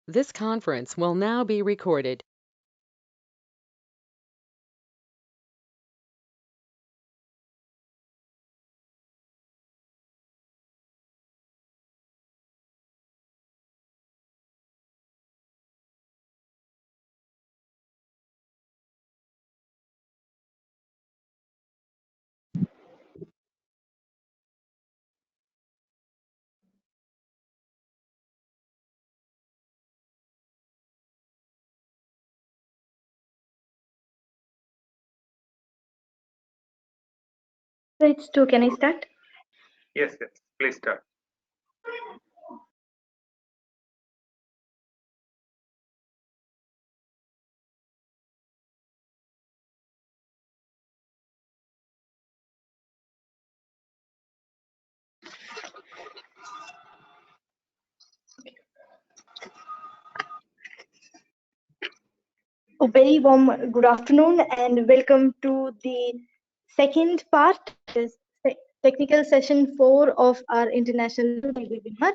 This conference will now be recorded. So it's two. Can I start? Yes, please start. A very warm good afternoon and welcome to the second part, is technical session 4 of our international webinar.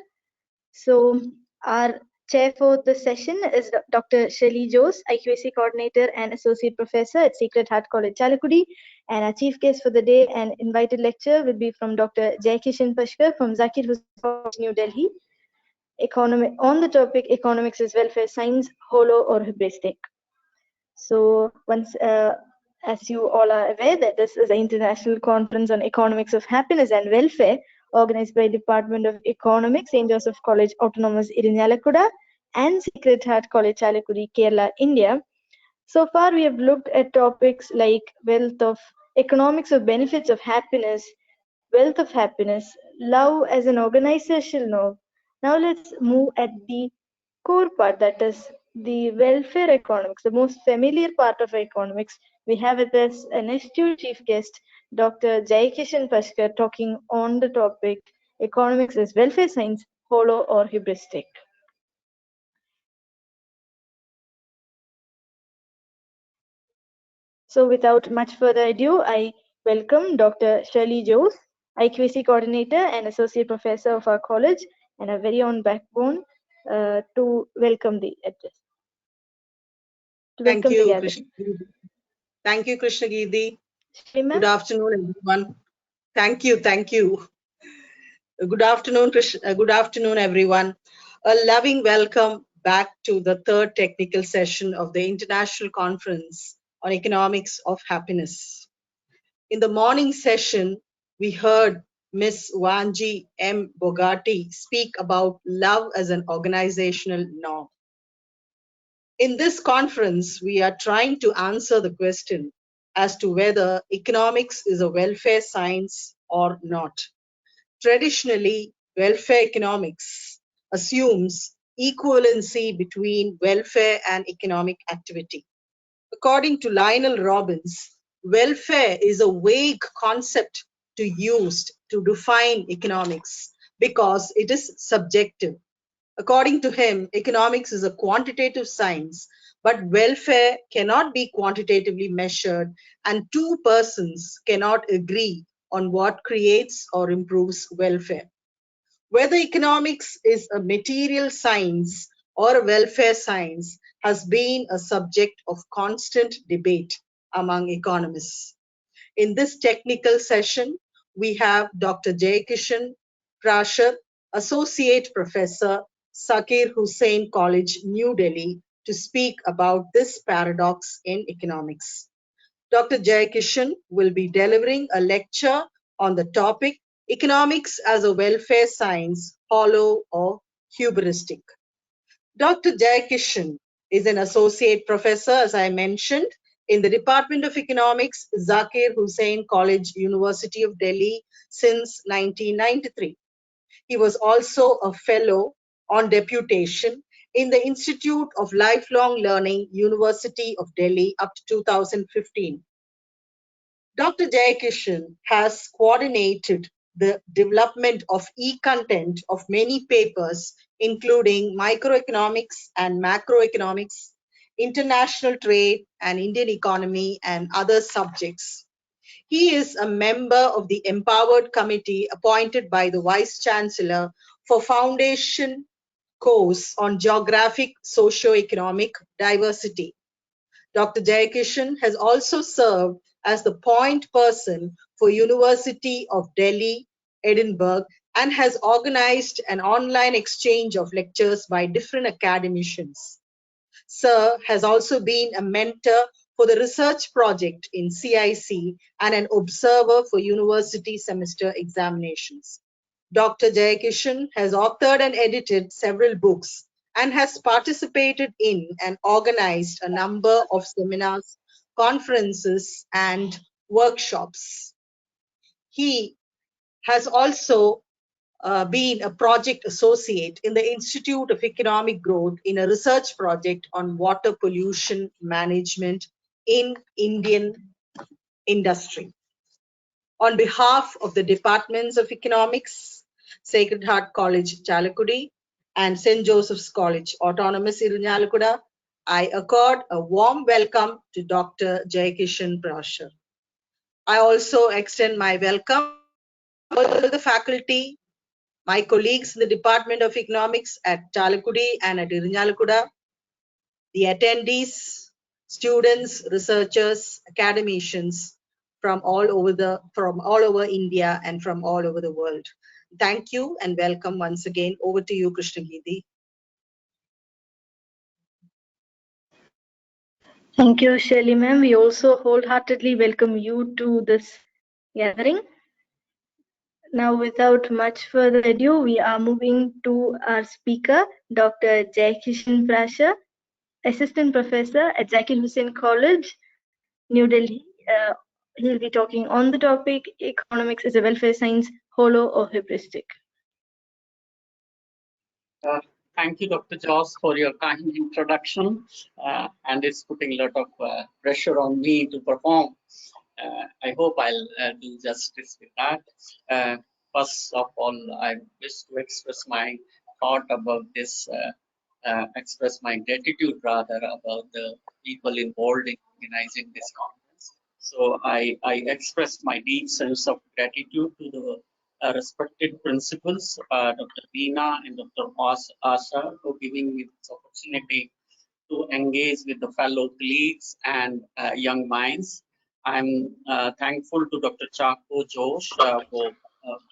So our chair for the session is Dr. Shirley Jose, IQAC coordinator and associate professor at Sacred Heart College, Chalakudi, and our chief guest for the day and invited lecture will be from Dr. Jaikishan Pashkar from Zakir Hussain College, New Delhi. On the topic economics is welfare science, hollow or hubristic. So as you all are aware that this is an international conference on economics of happiness and welfare organized by Department of Economics, St. Joseph College, Autonomous Irinjalakuda and Sacred Heart College, Chalakudi, Kerala, India. So far we have looked at topics like wealth of economics of benefits of happiness, wealth of happiness, love as an organizational norm. Now let's move at the core part, that is the welfare economics, the most familiar part of economics. We have with us an astute chief guest, Dr. Jaikishan Pashkar, talking on the topic economics as welfare science, hollow or hubristic. So without much further ado, I welcome Dr. Shirley Jose, IQAC coordinator and associate professor of our college, and a very own backbone to welcome the address. Thank you, Krishna. Thank you, Krishna Gidi. Good afternoon, everyone. Thank you. Good afternoon, good afternoon, everyone. A loving welcome back to the third technical session of the International Conference on Economics of Happiness. In the morning session, we heard Ms. Wanji M. Bogati speak about love as an organizational norm. In this conference, we are trying to answer the question as to whether economics is a welfare science or not. Traditionally, welfare economics assumes equivalency between welfare and economic activity. According to Lionel Robbins, welfare is a vague concept to use to define economics because it is subjective. According to him, economics is a quantitative science, but welfare cannot be quantitatively measured, and two persons cannot agree on what creates or improves welfare. Whether economics is a material science or a welfare science has been a subject of constant debate among economists. In this technical session, we have Dr. Jaikishan Pashkar, Associate Professor, Zakir Hussain College, New Delhi, to speak about this paradox in economics. Dr. Jaikishan will be delivering a lecture on the topic Economics as a Welfare Science, Hollow or Hubristic. Dr. Jaikishan is an associate professor, as I mentioned, in the Department of Economics, Zakir Hussain College, University of Delhi since 1993. He was also a fellow on deputation in the Institute of Lifelong Learning, University of Delhi up to 2015. Dr. Jaikishan has coordinated the development of e-content of many papers, including microeconomics and macroeconomics, international trade and Indian economy, and other subjects. He is a member of the Empowered Committee appointed by the Vice Chancellor for Foundation course on geographic socio-economic diversity. Dr. Jayakishan has also served as the point person for University of Delhi, Edinburgh, and has organized an online exchange of lectures by different academicians. Sir has also been a mentor for the research project in CIC and an observer for university semester examinations. Dr. Jayakishan has authored and edited several books and has participated in and organized a number of seminars, conferences, and workshops. He has also been a project associate in the Institute of Economic Growth in a research project on water pollution management in Indian industry. On behalf of the Departments of Economics, Sacred Heart College, Chalakudi, and St. Joseph's College, Autonomous Irunjalikuda, I accord a warm welcome to Dr. Jayakishan Prasher. I also extend my welcome to the faculty, my colleagues in the Department of Economics at Chalakudi and at Irunjalikuda, the attendees, students, researchers, academicians from all over India and from all over the world. Thank you and welcome once again. Over to you, Krishnagidi. Thank you, Shirley ma'am. We also wholeheartedly welcome you to this gathering. Now, without much further ado, we are moving to our speaker, Dr. Jayakishan Prasher, Assistant Professor at Zakir Hussain College, New Delhi. He'll be talking on the topic, Economics as a Welfare Science, Hollow or Hubristic. Thank you, Dr. Joss, for your kind introduction, and it's putting a lot of pressure on me to perform. I hope I'll do justice with that. First of all, I wish to express my thought about this, express my gratitude rather about the people involved in organizing this conference. So I express my deep sense of gratitude to the respected principals, Dr. Veena and Dr. Asha, for giving me this opportunity to engage with the fellow colleagues and young minds. I'm thankful to Dr. Chako Josh for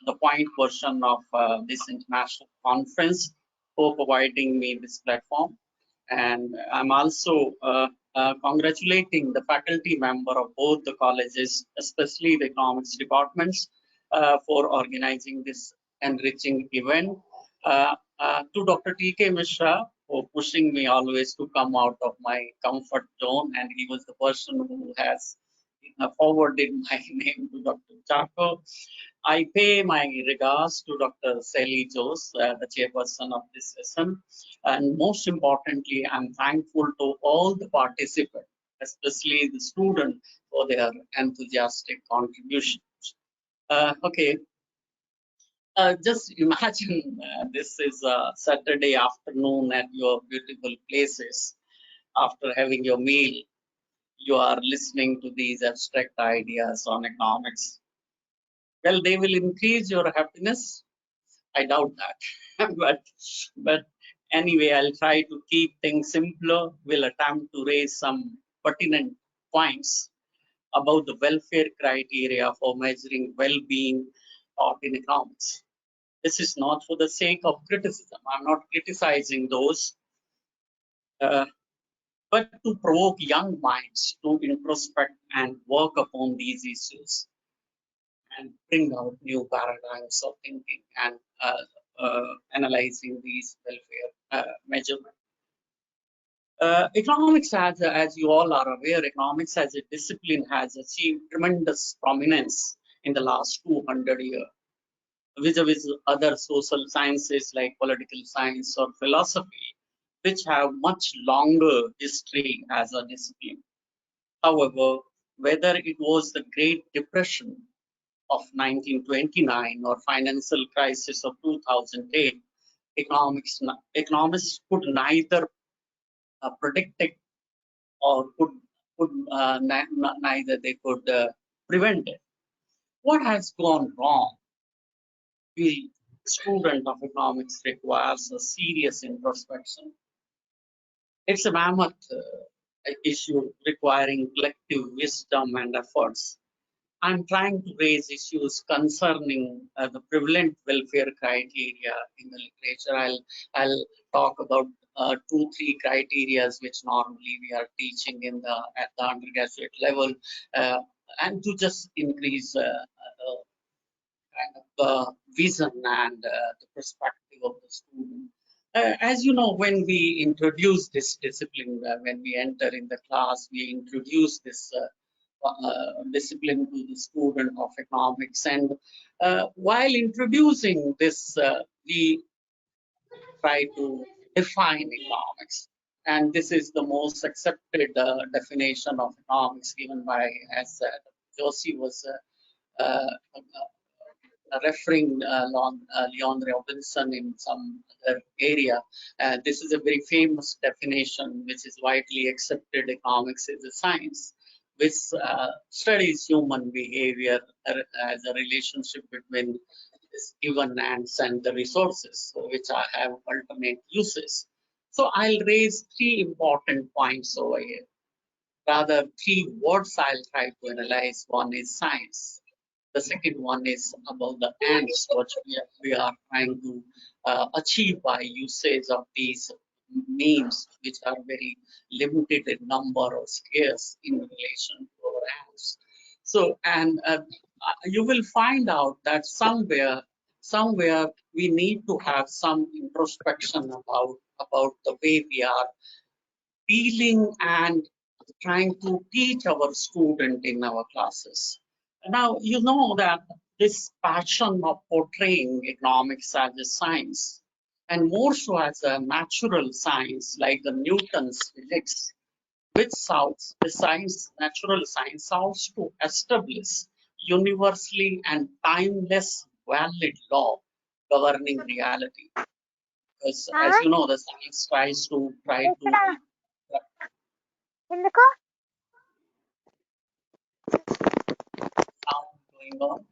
the point version of this international conference for providing me this platform. And I'm also congratulating the faculty member of both the colleges, especially the economics departments, for organizing this enriching event. To Dr. T.K. Mishra for pushing me always to come out of my comfort zone, and he was the person who has forwarded my name to Dr. Chako. I pay my regards to Dr. Sally Jose, the chairperson of this session, and most importantly, I'm thankful to all the participants, especially the students, for their enthusiastic contributions. Okay. Just imagine this is a Saturday afternoon at your beautiful places. After having your meal, you are listening to these abstract ideas on economics. Well, they will increase your happiness. I doubt that. but anyway, I'll try to keep things simpler. We'll attempt to raise some pertinent points about the welfare criteria for measuring well-being in economics. This is not for the sake of criticism. I'm not criticizing those, but to provoke young minds to introspect and work upon these issues and bring out new paradigms of thinking and analyzing these welfare measurements. Economics, as you all are aware, economics as a discipline has achieved tremendous prominence in the last 200 years. Vis-a-vis other social sciences like political science or philosophy, which have much longer history as a discipline. However, whether it was the Great Depression of 1929 or financial crisis of 2008, economists could neither predict it or neither they could prevent it. What has gone wrong? We student of economics requires a serious introspection. It's a mammoth issue requiring collective wisdom and efforts. I'm trying to raise issues concerning the prevalent welfare criteria in the literature. I'll talk about 2-3 criteria which normally we are teaching at the undergraduate level, and to just increase kind of the vision and the perspective of the student. As you know, when we introduce this discipline, when we enter in the class, we introduce this discipline to the student of economics. And while introducing this, we try to define economics. And this is the most accepted definition of economics given by, as Josie was referring Leon Robinson in some other area. This is a very famous definition which is widely accepted. Economics is a science which studies human behavior as a relationship between this given ends and the resources, so which have alternate uses. So I'll raise 3 important points over here. Rather, 3 words I'll try to analyze. One is science. The second one is about the ends, which we are trying to achieve by usage of these means, which are very limited in number or scarce in relation to our ends. So, and you will find out that somewhere we need to have some introspection about the way we are dealing and trying to teach our student in our classes. Now, you know that this passion of portraying economics as a science, and more so as a natural science like the Newton's physics, which sought the science, natural science sought to establish universally and timeless valid law governing reality. Because as you know, the science tries to going on.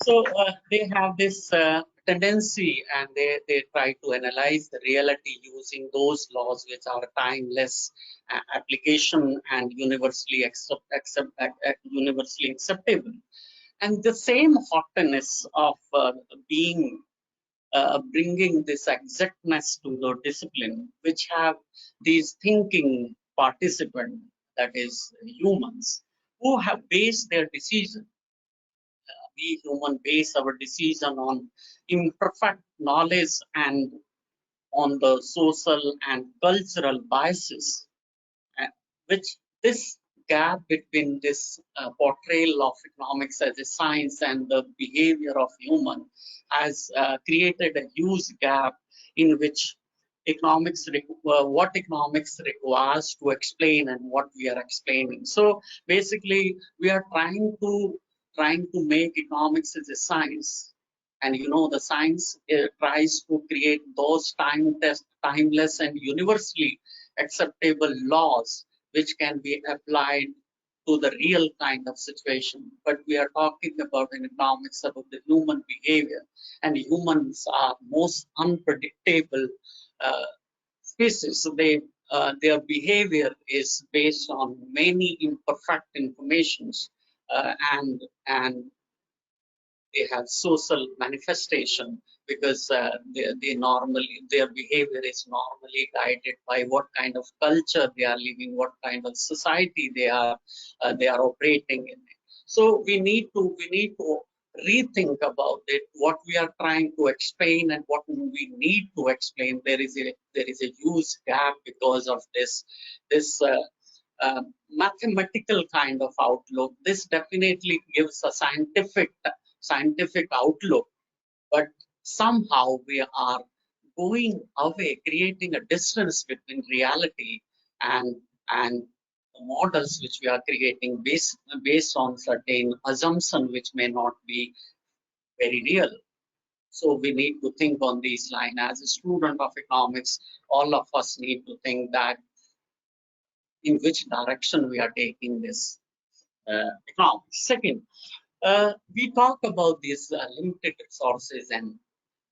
So they have this tendency, and they try to analyze the reality using those laws which are timeless application and universally acceptable. And the same hotness of bringing this exactness to the discipline, which have these thinking participants, that is humans, who have based their decision. We human base our decision on imperfect knowledge and on the social and cultural biases, which this gap between this portrayal of economics as a science and the behavior of human has created a huge gap in which what economics requires to explain and what we are explaining. So basically, we are trying to make economics as a science, and you know the science tries to create those timeless and universally acceptable laws which can be applied to the real kind of situation. But we are talking about in economics about the human behavior, and humans are most unpredictable species. So their behavior is based on many imperfect informations, and they have social manifestation because their behavior is normally guided by what kind of culture they are living, what kind of society they are operating in. So we need to rethink about it, what we are trying to explain and what we need to explain. There is a huge gap because of this mathematical kind of outlook. This definitely gives a scientific outlook, but somehow we are going away, creating a distance between reality and the models which we are creating based on certain assumption which may not be very real. So we need to think on these lines. As a student of economics, all of us need to think that in which direction we are taking this economics. Second, We talk about these limited resources and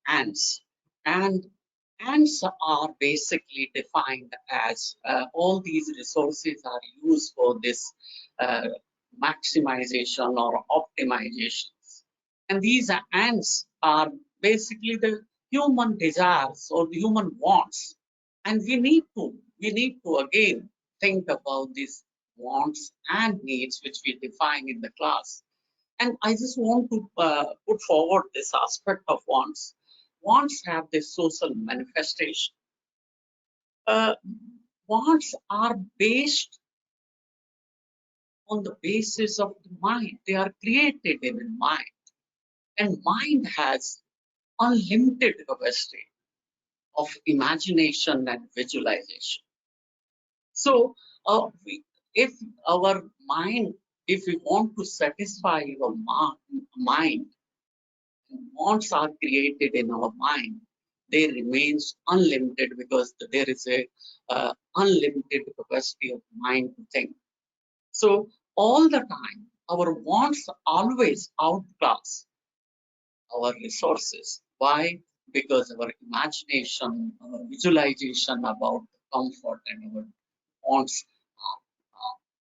ants. And ants are basically defined as all these resources are used for this uh, maximization or optimizations. And these ants are basically the human desires or the human wants. And we need to again think about these wants and needs which we define in the class. And I just want to put forward this aspect of wants. Wants have this social manifestation. Wants are based on the basis of the mind. They are created in the mind. And mind has unlimited capacity of imagination and visualization. So if our mind, if we want to satisfy our mind, wants are created in our mind, they remains unlimited because there is a unlimited capacity of mind to think. So all the time, our wants always outclass our resources. Why? Because our imagination, our visualization about the comfort and our wants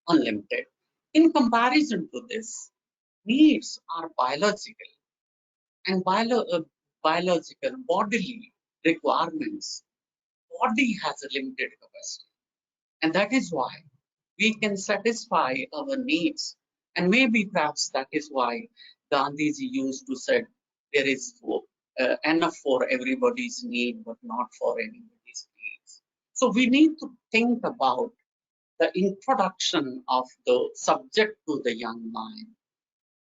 are unlimited. In comparison to this, needs are biological and biological bodily requirements. Body has a limited capacity, and that is why we can satisfy our needs. And maybe perhaps that is why Gandhiji used to say there is enough for everybody's need, but not for anybody's needs. So we need to think about the introduction of the subject to the young mind.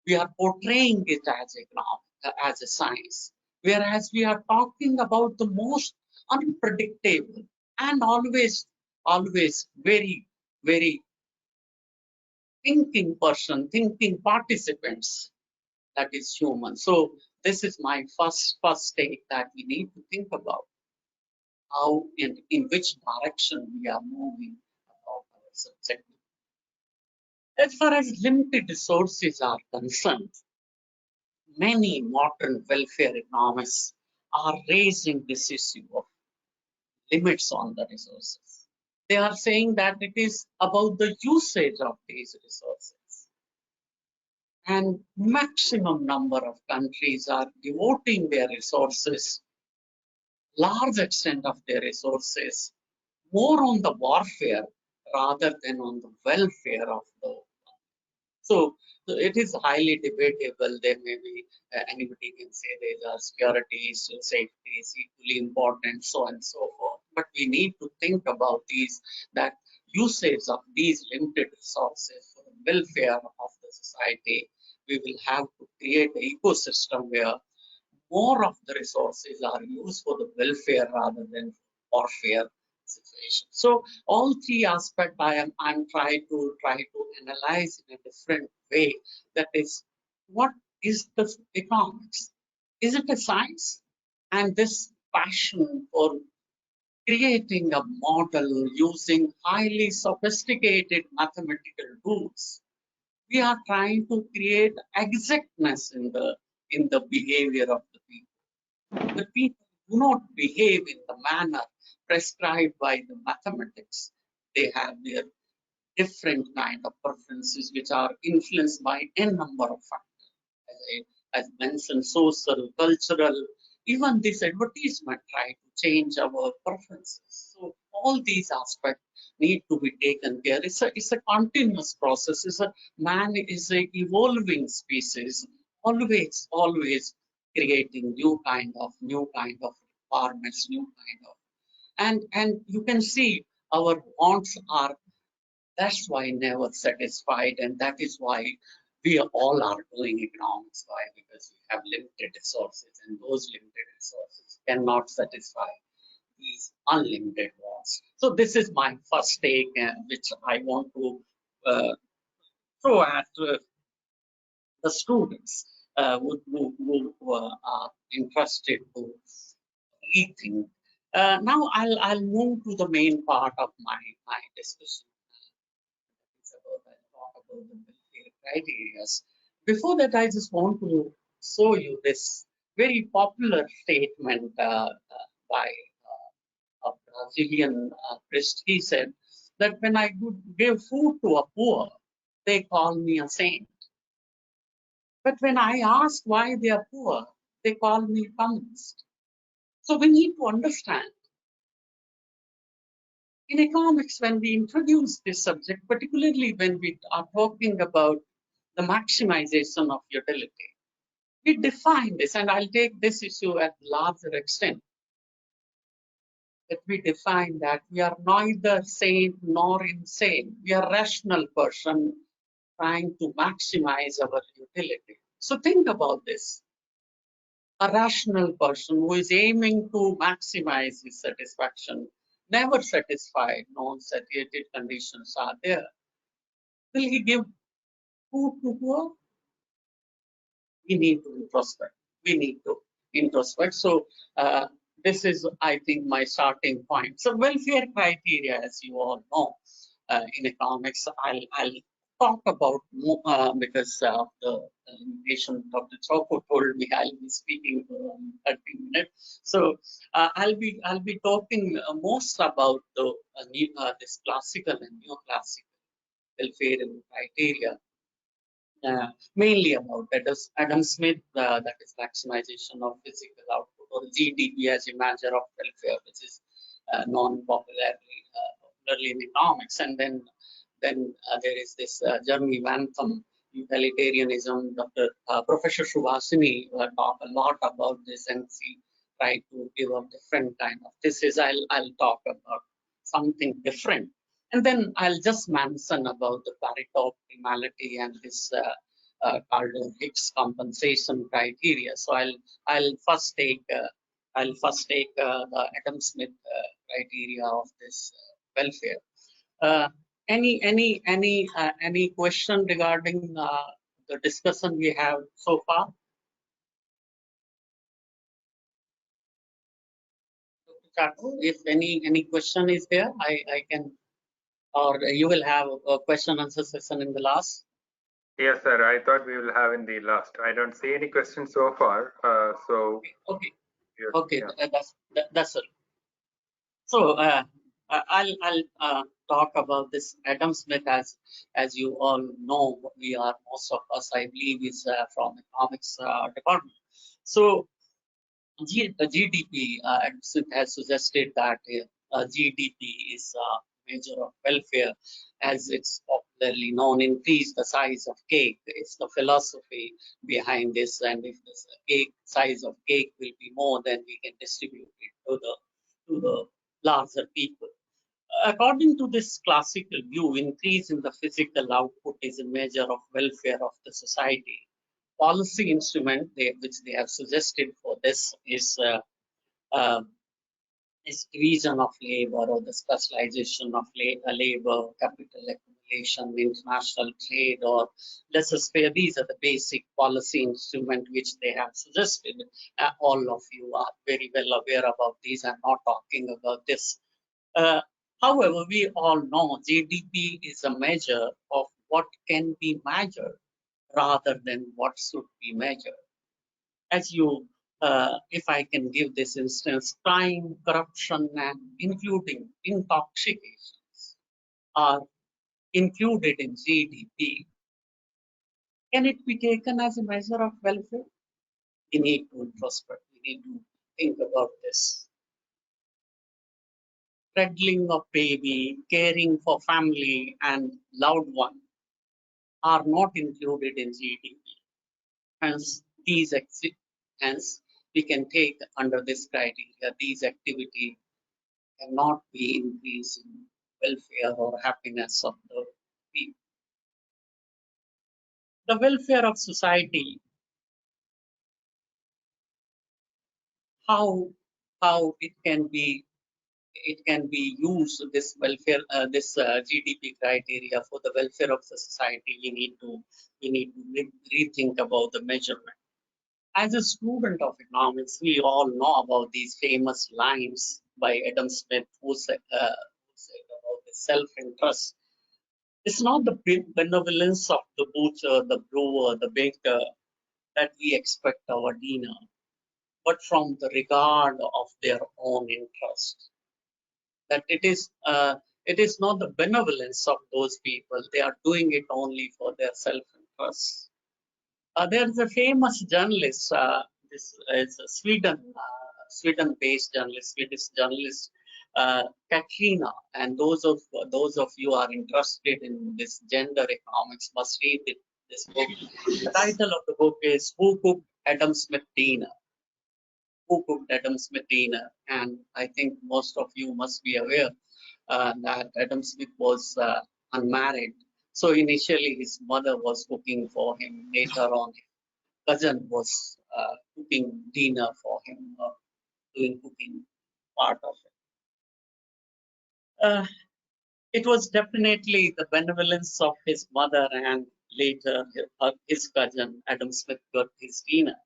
We are portraying it as a science, whereas we are talking about the most unpredictable and always very, very thinking person, thinking participants, that is human. So this is my first take, that we need to think about how and in which direction we are moving about our subject. As far as limited resources are concerned, many modern welfare economists are raising this issue of limits on the resources. They are saying that it is about the usage of these resources. And maximum number of countries are devoting their resources, large extent of their resources, more on the warfare rather than on the welfare of the. So it is highly debatable. There may be anybody can say there are securities, safety is equally important, so on and so forth. But we need to think about these, that usage of these limited resources for the welfare of the society. We will have to create an ecosystem where more of the resources are used for the welfare rather than warfare situation. So all three aspects I'm trying to analyze in a different way. That is, what is the economics? Is it a science? And this passion for creating a model using highly sophisticated mathematical tools, we are trying to create exactness in the behavior of the people. The people do not behave in the manner prescribed by the mathematics. They have their different kind of preferences which are influenced by n number of factors. As mentioned, social, cultural, even this advertisement try to change our preferences. So all these aspects need to be taken care. It's a continuous process. Man is a evolving species, always creating new kind of requirements, new kind of, and you can see our wants are, that's why never satisfied, and that is why we all are doing economics. Why? Because we have limited resources, and those limited resources cannot satisfy these unlimited wants. So this is my first take, which I want to throw at the students who are interested to rethink. Now I'll move to the main part of my discussion. I'll talk about the welfare criteria. Before that, I just want to show you this very popular statement by a Brazilian priest. He said that when I give food to a poor, they call me a saint. But when I ask why they are poor, they call me communist. So we need to understand. In economics, when we introduce this subject, particularly when we are talking about the maximization of utility, we define this, and I'll take this issue at larger extent, that we define that we are neither saint nor insane. We are a rational person trying to maximize our utility. So think about this. A rational person who is aiming to maximize his satisfaction, never satisfied, non-satiated conditions are there. Will he give food to poor? We need to introspect. We need to introspect. So this is, I think, my starting point. So welfare criteria, as you all know, in economics, I'll talk about more, because the invitation Dr. Choco told me I'll be speaking for 30 minutes. So I'll be talking most about the this classical and neoclassical welfare criteria. Mainly about Adam Smith, that is maximization of physical output, or GDP as a measure of welfare, which is known popularly in economics. And then there is this Jeremy Bentham, utilitarianism. Professor Subhasini talk a lot about this, and she tried to give a different kind of thesis. I'll talk about something different. And then I'll just mention about the Pareto optimality and this KALDOR-HICKS compensation criteria. So I'll first take the Adam Smith criteria of this welfare. Any question regarding the discussion we have so far? If any question is there, I can. Or you will have a question answer session in the last? Yes, sir. I thought we will have in the last. I don't see any questions so far. Okay. Yes, Okay. yeah. That's it. So I'll talk about this Adam Smith. As you all know, most of us, I believe, is from economics department. So GDP, Smith has suggested that GDP is a measure of welfare, as it's popularly known. Increase the size of cake. It's the philosophy behind this, and if the size of cake will be more, then we can distribute it to the larger people. According to this classical view, increase in the physical output is a measure of welfare of the society. Policy instrument which they have suggested for this is division of labor, or the specialization of labor, capital accumulation, international trade, or laissez-faire. These are the basic policy instrument which they have suggested. All of you are very well aware about these. I'm not talking about this. However, we all know GDP is a measure of what can be measured rather than what should be measured. As you, if I can give this instance, crime, corruption, and including intoxications are included in GDP. Can it be taken as a measure of welfare? We need to introspect. We need to think about this. Cradling of baby, caring for family and loved one are not included in GDP. Hence, we can take under this criteria, these activities cannot be increasing welfare or happiness of the people. The welfare of society, how it can be used, this welfare, this GDP criteria for the welfare of the society. We need to rethink about the measurement. As a student of economics, we all know about these famous lines by Adam Smith, who said about the self-interest. It's not the benevolence of the butcher, the brewer, the baker that we expect our dinner, but from the regard of their own interest. That it is not the benevolence of those people. They are doing it only for their self-interest. There's a famous journalist. This is a Sweden-based journalist, Swedish journalist, Katrina. And those of you are interested in this gender economics must read this book. The title of the book is "Who Cooked Adam Smith Dinner?" Who cooked Adam Smith dinner? And I think most of you must be aware that Adam Smith was unmarried. So initially his mother was cooking for him. Later on, his cousin was cooking dinner for him, doing cooking part of it. It was definitely the benevolence of his mother, and later his cousin Adam Smith got his dinner.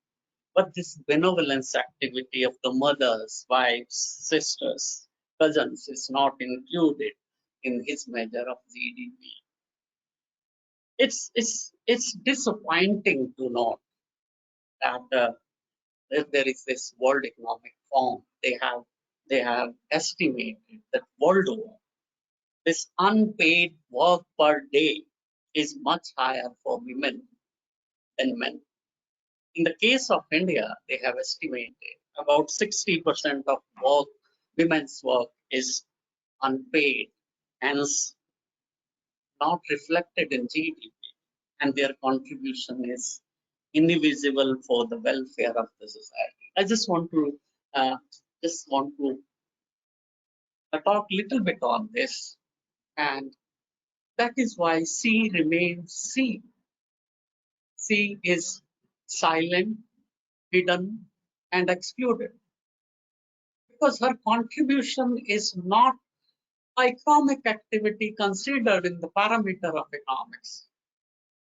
But this benevolence activity of the mothers, wives, sisters, cousins is not included in his measure of GDP. It's disappointing to note that there is this World Economic Forum. They have estimated that world over, this unpaid work per day is much higher for women than men. In the case of India, they have estimated about 60% of work, women's work is unpaid, hence not reflected in GDP, and their contribution is invisible for the welfare of the society. I just want to talk a little bit on this, and that is why C remains C. C is silent, hidden, and excluded, because her contribution is not economic activity considered in the parameter of economics.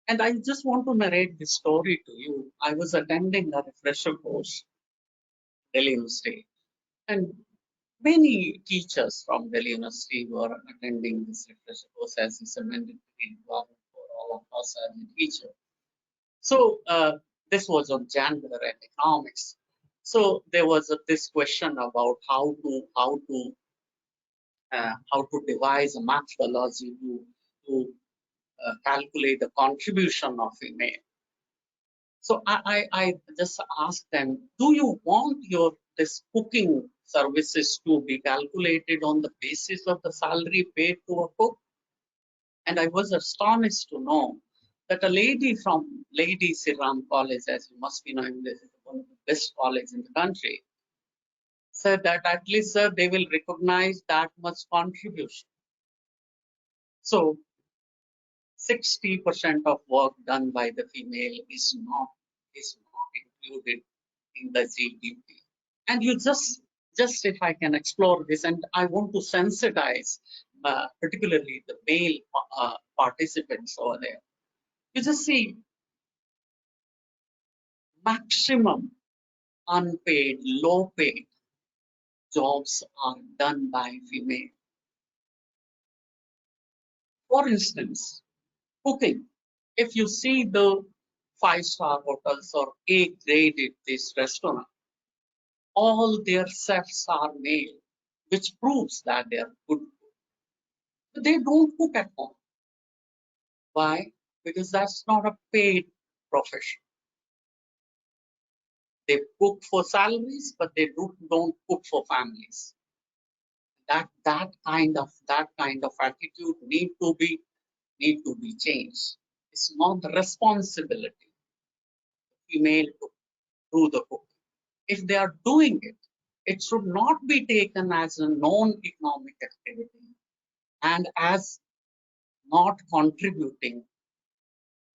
And I just want to narrate this story to you. I was attending a refresher course at Delhi University, and many teachers from Delhi University were attending this refresher course as it's a mandatory requirement for all of us as a teacher. So this was on gender and economics. So there was this question about how to devise a methodology to calculate the contribution of female. So I just asked them, do you want this cooking services to be calculated on the basis of the salary paid to a cook? And I was astonished to know that a lady from Lady Siram College, as you must be knowing, this is one of the best colleges in the country, said that at least, sir, they will recognize that much contribution. So 60% of work done by the female is not included in the GDP. And you just if I can explore this, and I want to sensitize particularly the male participants over there. You just see maximum unpaid, low paid jobs are done by female. For instance, cooking. If you see the 5-star hotels or A-graded this restaurant, all their chefs are male, which proves that they are good. But they don't cook at home. Why? Because that's not a paid profession. They cook for salaries, but they don't cook for families. That kind of attitude need to be changed. It's not the responsibility of the female to do the cooking. If they are doing it, it should not be taken as a non-economic activity and as not contributing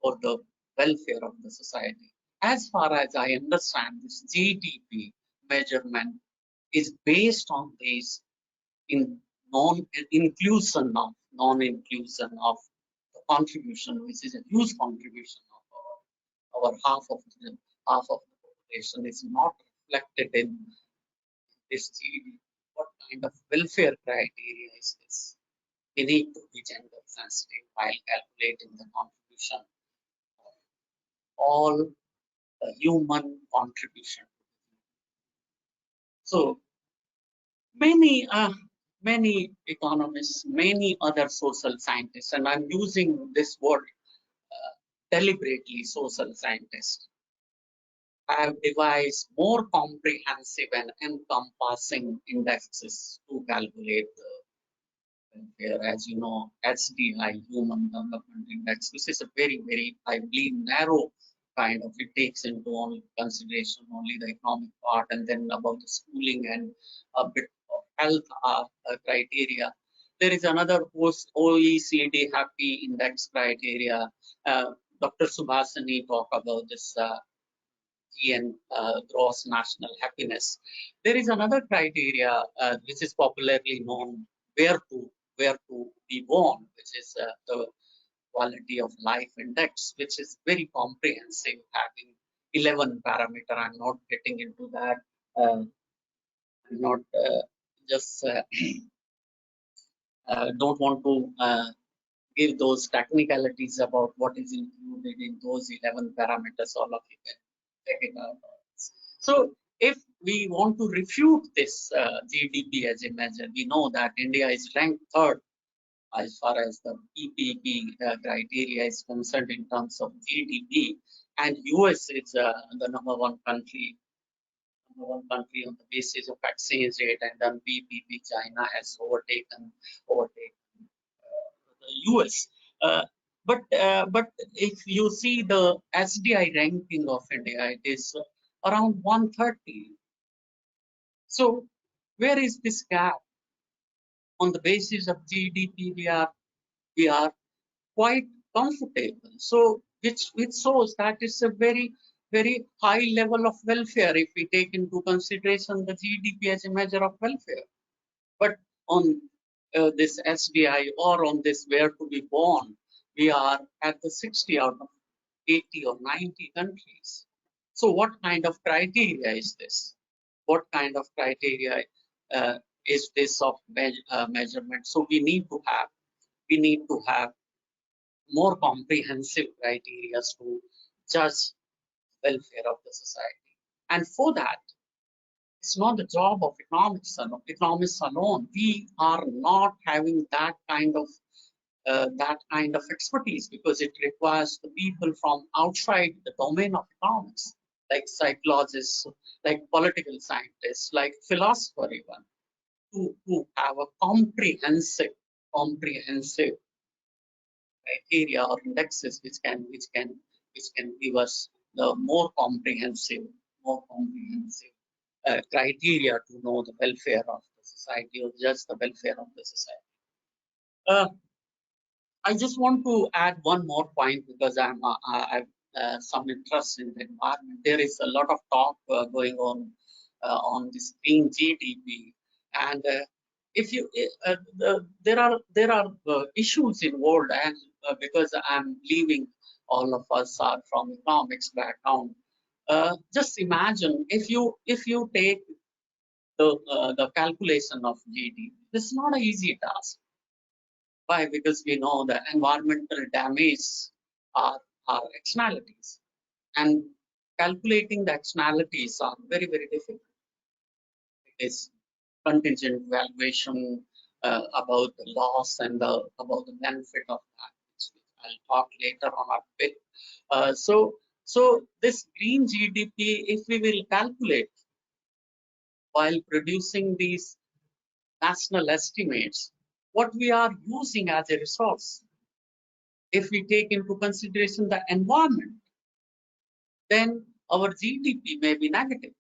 for the welfare of the society. As far as I understand, this GDP measurement is based on this non-inclusion of the contribution, which is a huge contribution of our half of the population is not reflected in this GDP. What kind of welfare criteria is this? we need to be gender sensitive while calculating the contribution of all the human contribution. So many economists, many other social scientists, and I'm using this word deliberately, social scientists, have devised more comprehensive and encompassing indexes to calculate the welfare. As you know, HDI, Human Development Index, this is a very, I believe, narrow kind of, it takes into only consideration only the economic part, and then about the schooling and a bit of health criteria. There is another post OECD happy index criteria. Dr. Subhasini talked about this and gross national happiness. There is another criteria which is popularly known where to be born, which is the quality of life index, which is very comprehensive, having 11 parameter. I'm not getting into that. I'm not just don't want to give those technicalities about what is included in those 11 parameters. All of you can check it out. So if we want to refute this GDP as a measure, we know that India is ranked third as far as the PPP criteria is concerned in terms of GDP, and US is the number one country on the basis of exchange rate, and then PPP China has overtaken the US. But if you see the SDI ranking of India, it is around 130. So where is this gap? On the basis of GDP, we are quite comfortable. So which shows that it's a very high level of welfare if we take into consideration the GDP as a measure of welfare. But on this SDI or on this where to be born, we are at the 60 out of 80 or 90 countries. So what kind of criteria is this? What kind of criteria is this of measurement? So we need to have more comprehensive criteria to judge welfare of the society. And for that, it's not the job of economists alone. We are not having that kind of expertise, because it requires the people from outside the domain of economics, like psychologists, like political scientists, like philosophers even, to have a comprehensive criteria or indexes which can give us the more comprehensive criteria to know the welfare of the society, or just the welfare of the society. I just want to add one more point, because I have some interest in the environment. There is a lot of talk going on this green GDP, and if you there are issues involved, and because I'm believing all of us are from economics background, just imagine if you take the calculation of GDP. This is not an easy task. Why? Because we know the environmental damage are externalities, and calculating the externalities are very difficult. It is contingent valuation about the loss and about the benefit of that, which I'll talk later on a bit. So this green GDP, if we will calculate while producing these national estimates, what we are using as a resource, if we take into consideration the environment, then our GDP may be negative.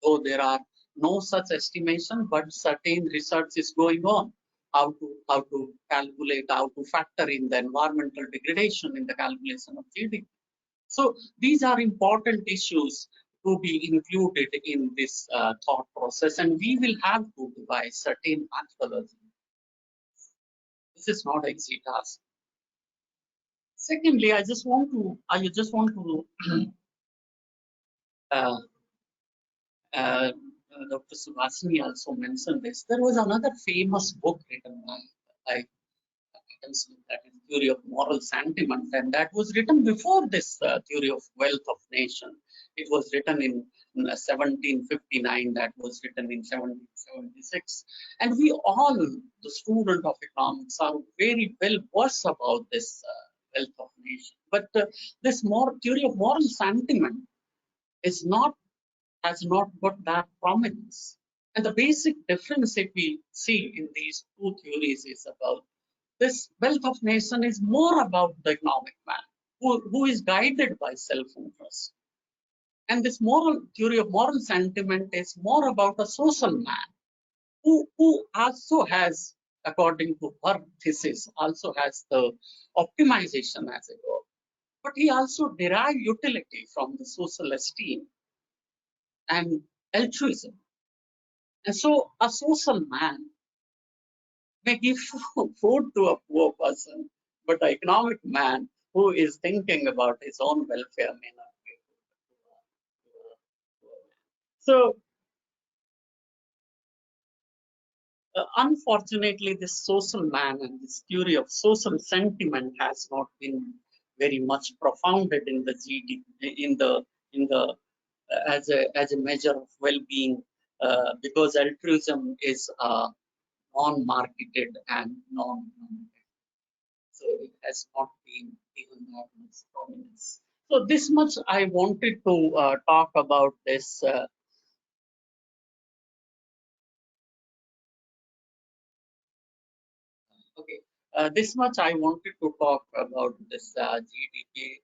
Though there are no such estimation, but certain research is going on how to calculate, how to factor in the environmental degradation in the calculation of GDP. So these are important issues to be included in this thought process, and we will have to devise certain methodology. This is not an easy task. Secondly, I just want to Dr. Subhasini also mentioned this. There was another famous book written by by Adam Smith, that is theory of moral sentiment, and that was written before this theory of wealth of nation. It was written in 1759, that was written in 1776, and we all, the student of economics, are very well versed about this wealth of nation. But this theory of moral sentiment has not got that prominence. And the basic difference, if we see in these two theories, is about this wealth of nation is more about the economic man who is guided by self-interest. And this theory of moral sentiment is more about a social man who also has, according to her thesis, also has the optimization as a goal. But he also derives utility from the social esteem and altruism. And so a social man may give food to a poor person, but an economic man who is thinking about his own welfare may not give food to a poor man. So unfortunately, this social man and this theory of social sentiment has not been very much profounded in the GDP, as a measure of well-being, because altruism is non-marketed and non-monetary. So it has not been given that much prominence. So this much I wanted to talk about this. This much I wanted to talk about this GDP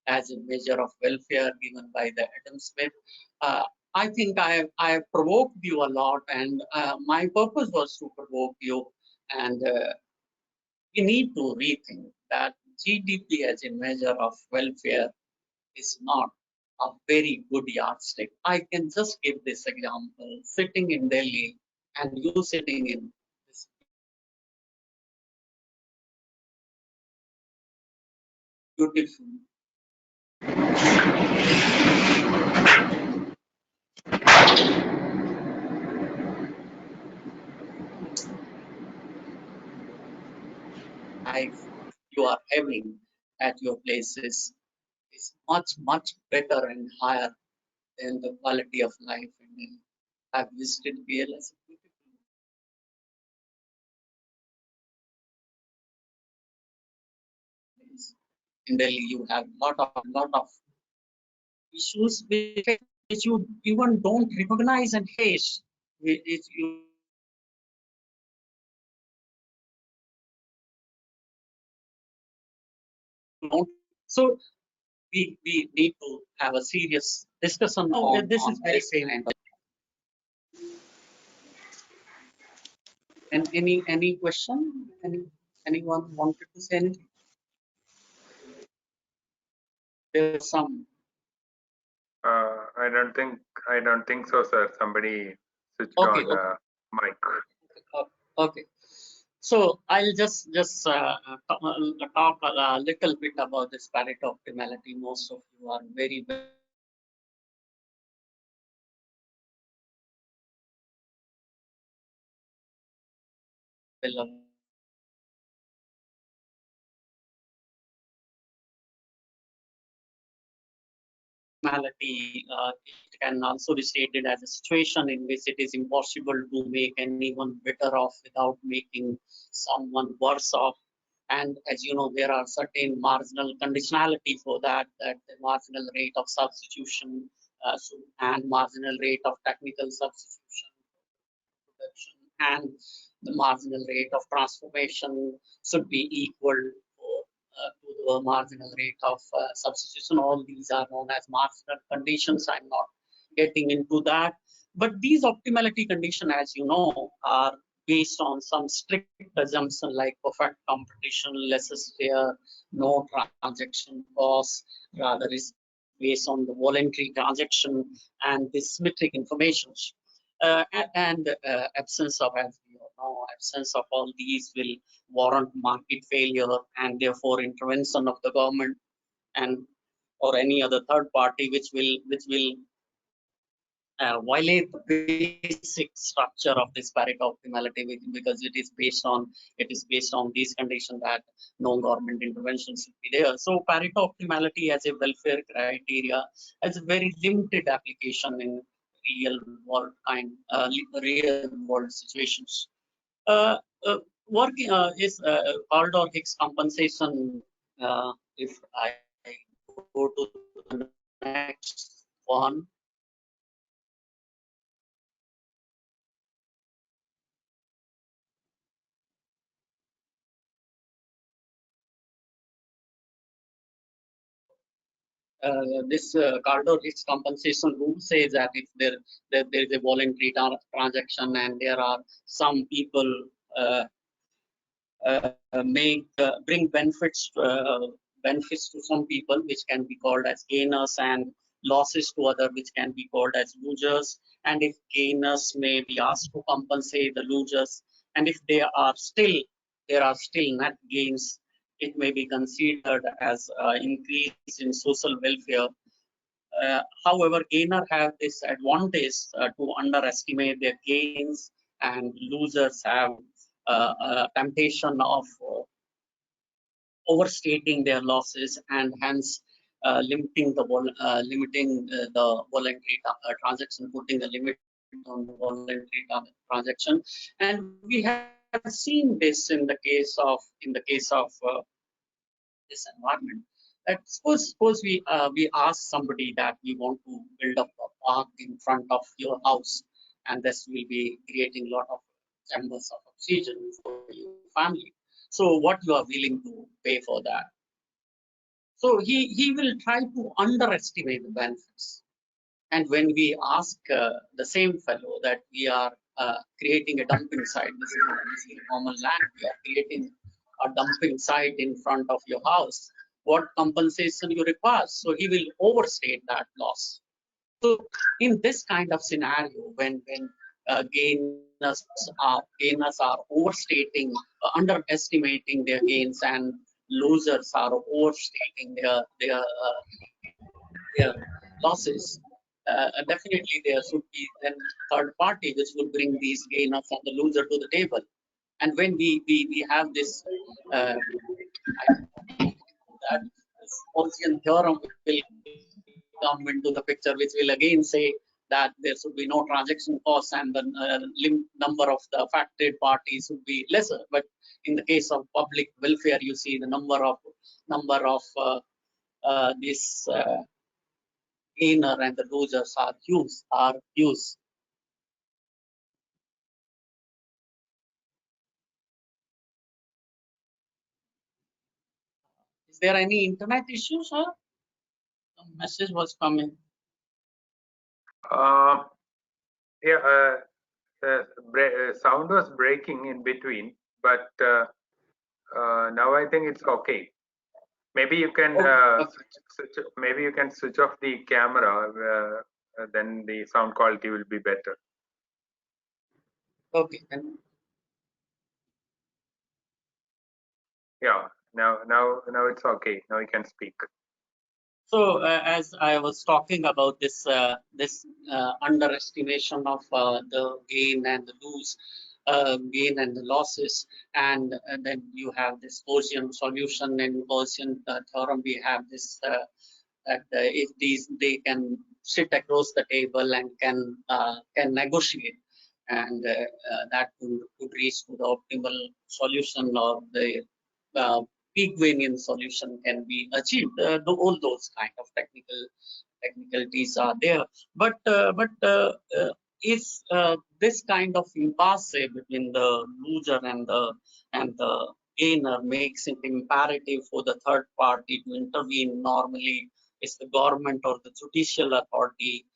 as a measure of welfare given by the Adam Smith. I think I have provoked you a lot, and my purpose was to provoke you. And we need to rethink that GDP as a measure of welfare is not a very good yardstick. I can just give this example: sitting in Delhi and you sitting in this beautiful life you are having at your places is much better and higher than the quality of life in Delhi. I've visited BL as a beautiful place. In Delhi, you have lot of issues which you even don't recognize and face. Which you don't. So we need to have a serious discussion on this. Is very painful. And any question? Anyone wanted to say anything? There's some. I don't think so, sir. Somebody switched on the mic. Okay. So I'll just talk a little bit about this Pareto optimality. Most of you are very well optimality. It can also be stated as a situation in which it is impossible to make anyone better off without making someone worse off. And as you know, there are certain marginal conditionality for that the marginal rate of substitution and marginal rate of technical substitution production and the marginal rate of transformation should be equal to the marginal rate of substitution. All these are known as marginal conditions. I'm not getting into that. But these optimality conditions, as you know, are based on some strict assumption like perfect competition, laissez-faire, no transaction costs, rather is based on the voluntary transaction and the symmetric information. And absence of, as we all know, absence of all these will warrant market failure and therefore intervention of the government and or any other third party which will violate the basic structure of this Pareto optimality because it is based on these conditions that no government intervention should be there. So Pareto optimality as a welfare criteria has a very limited application in real world situations. Working is Kaldor-Hicks compensation. If I go to the next one. This Kaldor-Hicks compensation rule says that if there is a voluntary transaction and there are some people uh, bring benefits to some people, which can be called as gainers, and losses to other, which can be called as losers. And if gainers may be asked to compensate the losers, and if there are still net gains, it may be considered as increase in social welfare. However, gainers have this advantage to underestimate their gains, and losers have temptation of overstating their losses, and hence limiting the voluntary transaction, putting a limit on the voluntary transaction. And we have seen this in the case of this environment. Suppose we ask somebody that we want to build up a park in front of your house, and this will be creating a lot of chambers of oxygen for your family. So what you are willing to pay for that? So he will try to underestimate the benefits. And when we ask the same fellow that we are creating a dumping site, this is a common land, we are creating a dumping site in front of your house, what compensation you require? So he will overstate that loss. So in this kind of scenario, when gainers are overstating, underestimating their gains, and losers are overstating their losses, definitely there should be then third party which will bring these gainers and the loser to the table. And when we have this, that Gaussian theorem will come into the picture, which will again say that there should be no transaction costs and the number of the affected parties should be lesser. But in the case of public welfare, you see the number of this gainer and the losers are huge. Is there any internet issue, sir? The message was coming. Yeah, sound was breaking in between, but now I think it's okay. Maybe you can switch off the camera. Then the sound quality will be better. Okay. Yeah. Now it's okay. Now you can speak. So as I was talking about this underestimation of the gain and the gain and the losses, and then you have this Gaussian solution. In Gaussian theorem, we have this that if they can sit across the table and can negotiate, and that could reach to the optimal solution, or the Pygmalion solution can be achieved. All those kind of technicalities are there, but if this kind of impasse between the loser and the gainer makes it imperative for the third party to intervene, normally it's the government or the judicial authority,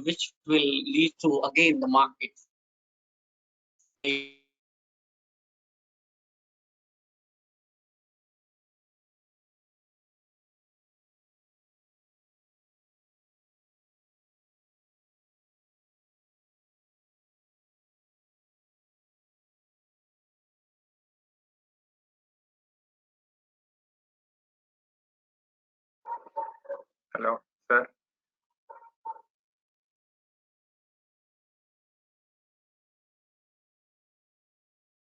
which will lead to again the market. Hello, sir.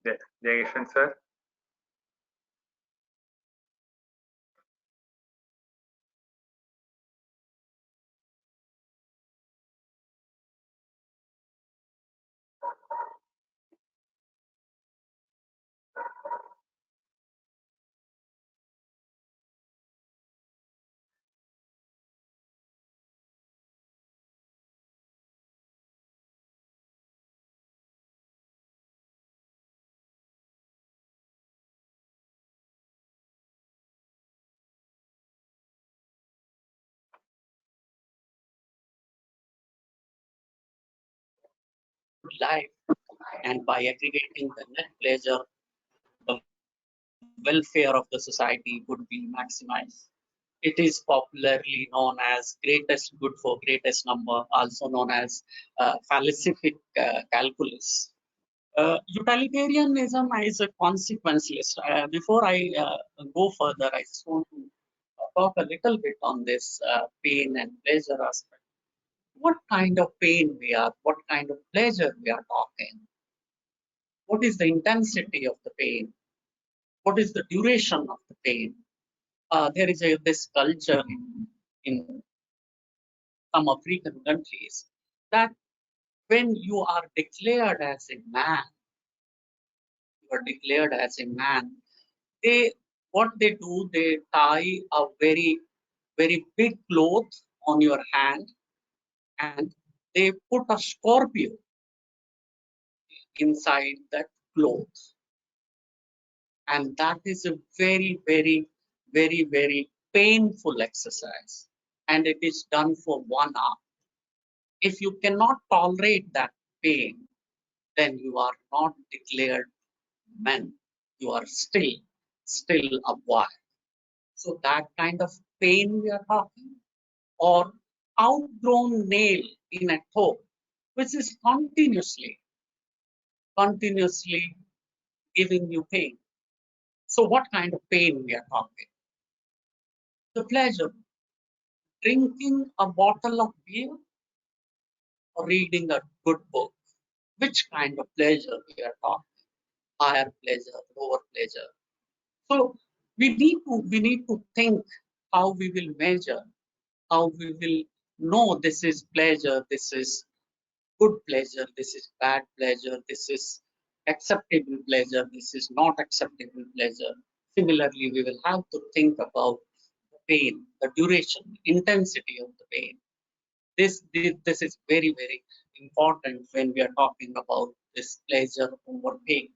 Jayesh sir. Life, and by aggregating the net pleasure, the welfare of the society would be maximized. It is popularly known as greatest good for greatest number, also known as falsific calculus. Utilitarianism is a consequence list. Before I go further, I just want to talk a little bit on this pain and pleasure aspect. What kind of pain we are, what kind of pleasure we are talking? What is the intensity of the pain? What is the duration of the pain? There is this culture in some African countries that when you are declared as a man, you are declared as a man, what they do, they tie a very big cloth on your hand and they put a scorpion inside that cloth. And that is a very painful exercise. And it is done for 1 hour. If you cannot tolerate that pain, then you are not declared men. You are still a boy. So that kind of pain we are talking, or outgrown nail in a toe, which is continuously giving you pain. So what kind of pain we are talking? The pleasure, drinking a bottle of beer or reading a good book. Which kind of pleasure we are talking? Higher pleasure, lower pleasure. So we need to think how we will measure, how we will know this is pleasure, this is good pleasure, this is bad pleasure, this is acceptable pleasure, this is not acceptable pleasure. Similarly, we will have to think about the pain, the duration, intensity of the pain. This is very important when we are talking about this pleasure over pain.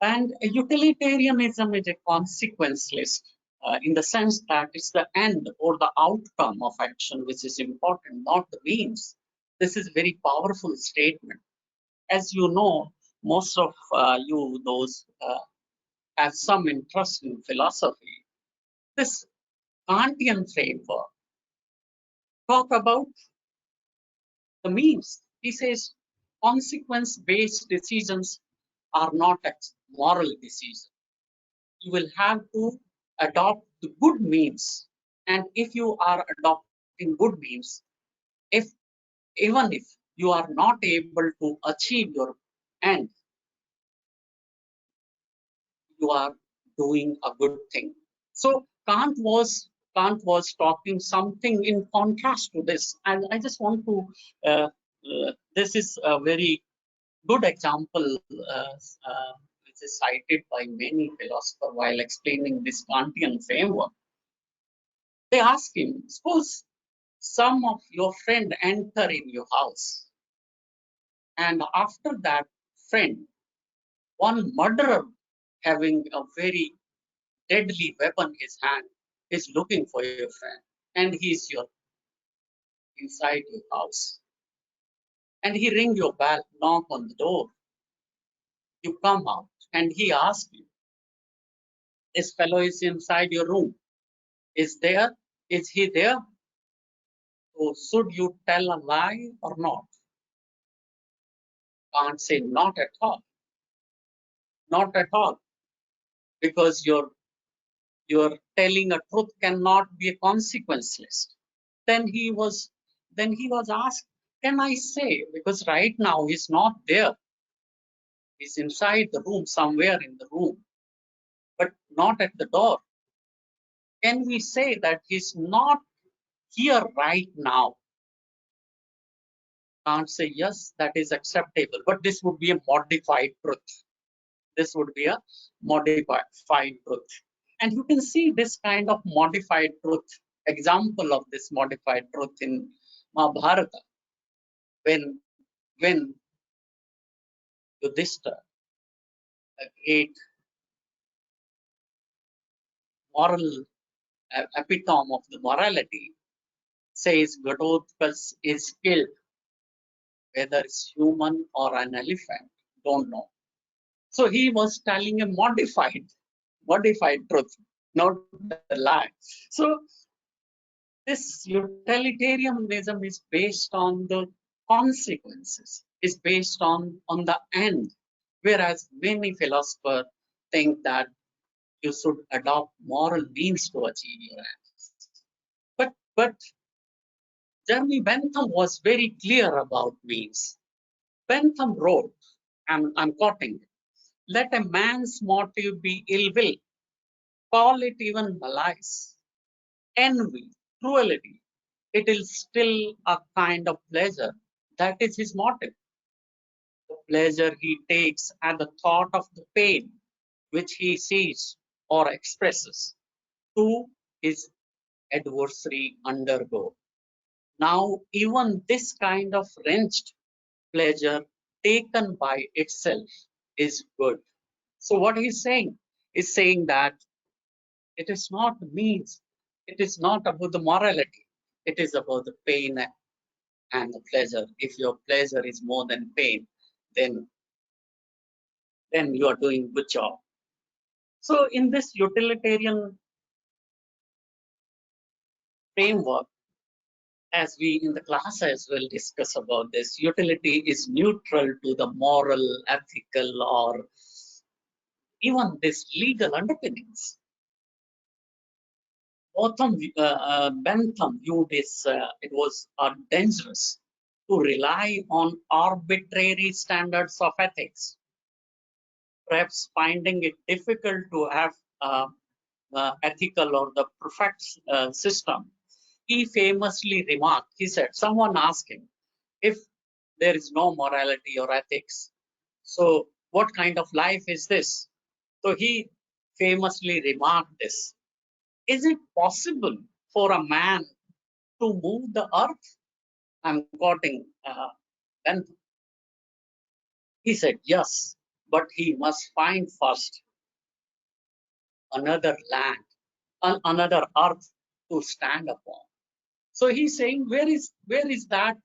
And utilitarianism is a consequence list in the sense that it's the end or the outcome of action which is important, not the means. This is a very powerful statement. As you know, most of you, those have some interest in philosophy, this Kantian framework talk about the means. He says consequence-based decisions are not moral decisions. You will have to adopt the good means. And if you are adopting good means, even if you are not able to achieve your end, you are doing a good thing. So Kant was talking something in contrast to this. And I just want to, this is a very good example which is cited by many philosophers while explaining this Kantian framework. They ask him, suppose some of your friend enter in your house, and after that friend, one murderer having a very deadly weapon in his hand is looking for your friend, and he's inside your house, and he ring your bell, knock on the door. You come out, and he asks you, "This fellow is inside your room. Is he there? So should you tell a lie or not?" Can't say not at all. Not at all. Because you're telling a truth cannot be a consequence list. Then he was asked, can I say, because right now he's not there, He's inside the room, somewhere in the room, but not at the door. Can we say that he's not here right now? Can't say yes, that is acceptable, but this would be a modified truth. This would be a modified truth. And you can see this kind of modified truth, example of this modified truth in Mahabharata, when Yudhishthira, a great moral epitome of the morality, says Ghatotkacha is killed, whether it's human or an elephant, don't know. So he was telling a modified truth, not the lie. So this utilitarianism is based on the consequences, is based on the end, whereas many philosophers think that you should adopt moral means to achieve your ends. But Jeremy Bentham was very clear about means. Bentham wrote, I'm quoting, "Let a man's motive be ill will, call it even malice, envy, cruelty, it is still a kind of pleasure. That is his motive. The pleasure he takes at the thought of the pain which he sees or expresses to his adversary undergo. Now, even this kind of wrenched pleasure taken by itself is good." So what he's saying is saying that it is not the means, it is not about the morality, it is about the pain and the pleasure. If your pleasure is more than pain, then you are doing good job. So in this utilitarian framework, as we in the class as well discuss about this, utility is neutral to the moral, ethical, or even this legal underpinnings. Bentham viewed this, it was dangerous to rely on arbitrary standards of ethics, perhaps finding it difficult to have ethical or the perfect system. He famously remarked, he said, someone asked him, if there is no morality or ethics, so what kind of life is this? So he famously remarked this: is it possible for a man to move the earth? I'm quoting Bentham. He said, yes, but he must find first another land, another earth to stand upon. So he's saying, where is that